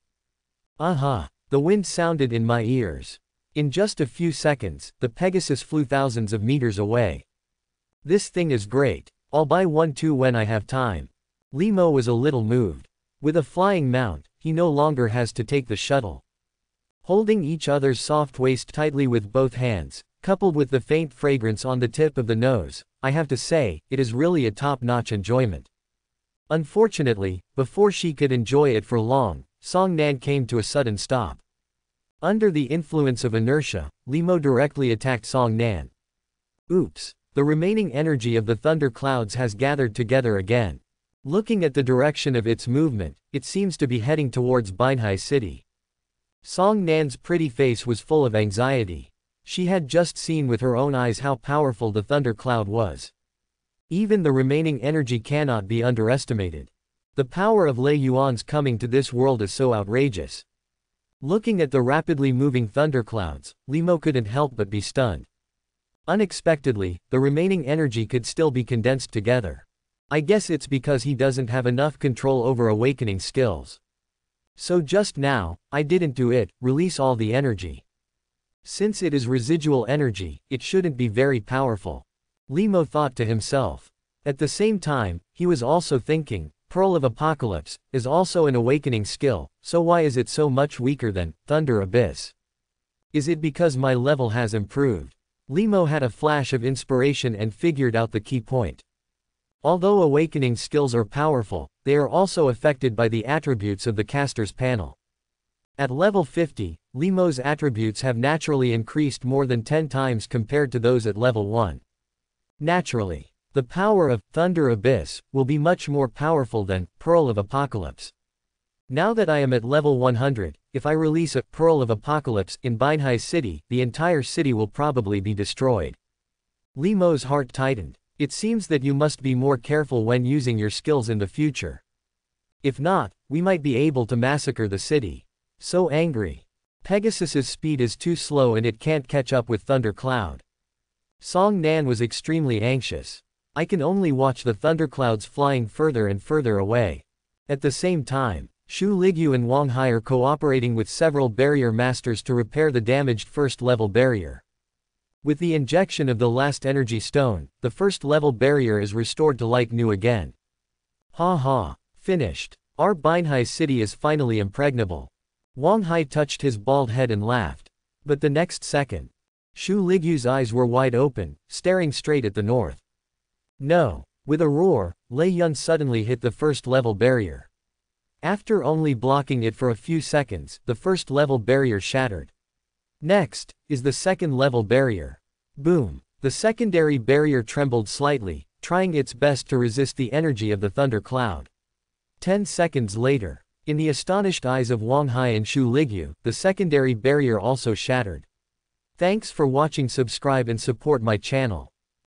Aha! The wind sounded in my ears. In just a few seconds, the Pegasus flew thousands of meters away. This thing is great. I'll buy one too when I have time. Limo was a little moved. With a flying mount, he no longer has to take the shuttle. Holding each other's soft waist tightly with both hands, coupled with the faint fragrance on the tip of the nose, I have to say, it is really a top-notch enjoyment. Unfortunately, before she could enjoy it for long, Song Nan came to a sudden stop. Under the influence of inertia, Limo directly attacked Song Nan. Oops! The remaining energy of the thunder clouds has gathered together again. Looking at the direction of its movement, it seems to be heading towards Binhai City. Song Nan's pretty face was full of anxiety. She had just seen with her own eyes how powerful the thunder cloud was. Even the remaining energy cannot be underestimated. The power of Lei Yuan's coming to this world is so outrageous. Looking at the rapidly moving thunderclouds, Limo couldn't help but be stunned. Unexpectedly, the remaining energy could still be condensed together. I guess it's because he doesn't have enough control over awakening skills. So just now, I didn't do it, release all the energy. Since it is residual energy, it shouldn't be very powerful. Limo thought to himself. At the same time, he was also thinking, Pearl of Apocalypse is also an awakening skill, so why is it so much weaker than Thunder Abyss? Is it because my level has improved? Limo had a flash of inspiration and figured out the key point. Although awakening skills are powerful, they are also affected by the attributes of the caster's panel. At level 50, Limo's attributes have naturally increased more than 10 times compared to those at level 1. Naturally, the power of Thunder Abyss will be much more powerful than Pearl of Apocalypse. Now that I am at level 100, if I release a Pearl of Apocalypse in Binhai City, the entire city will probably be destroyed. Li Mo's heart tightened. It seems that you must be more careful when using your skills in the future. If not, we might be able to massacre the city. So angry. Pegasus's speed is too slow and it can't catch up with Thunder Cloud. Song Nan was extremely anxious. I can only watch the thunderclouds flying further and further away. At the same time, Xu Ligyu and Wang Hai are cooperating with several barrier masters to repair the damaged first-level barrier. With the injection of the last energy stone, the first-level barrier is restored to like new again. Ha ha. Finished. Our Binhai city is finally impregnable. Wang Hai touched his bald head and laughed. But the next second, Xu Ligyu's eyes were wide open, staring straight at the north. No. With a roar, Lei Yun suddenly hit the first-level barrier. After only blocking it for a few seconds, the first-level barrier shattered. Next, is the second-level barrier. Boom. The secondary barrier trembled slightly, trying its best to resist the energy of the thunder cloud. 10 seconds later, in the astonished eyes of Wang Hai and Xu Ligyu, the secondary barrier also shattered. Thanks for watching. Subscribe and support my channel.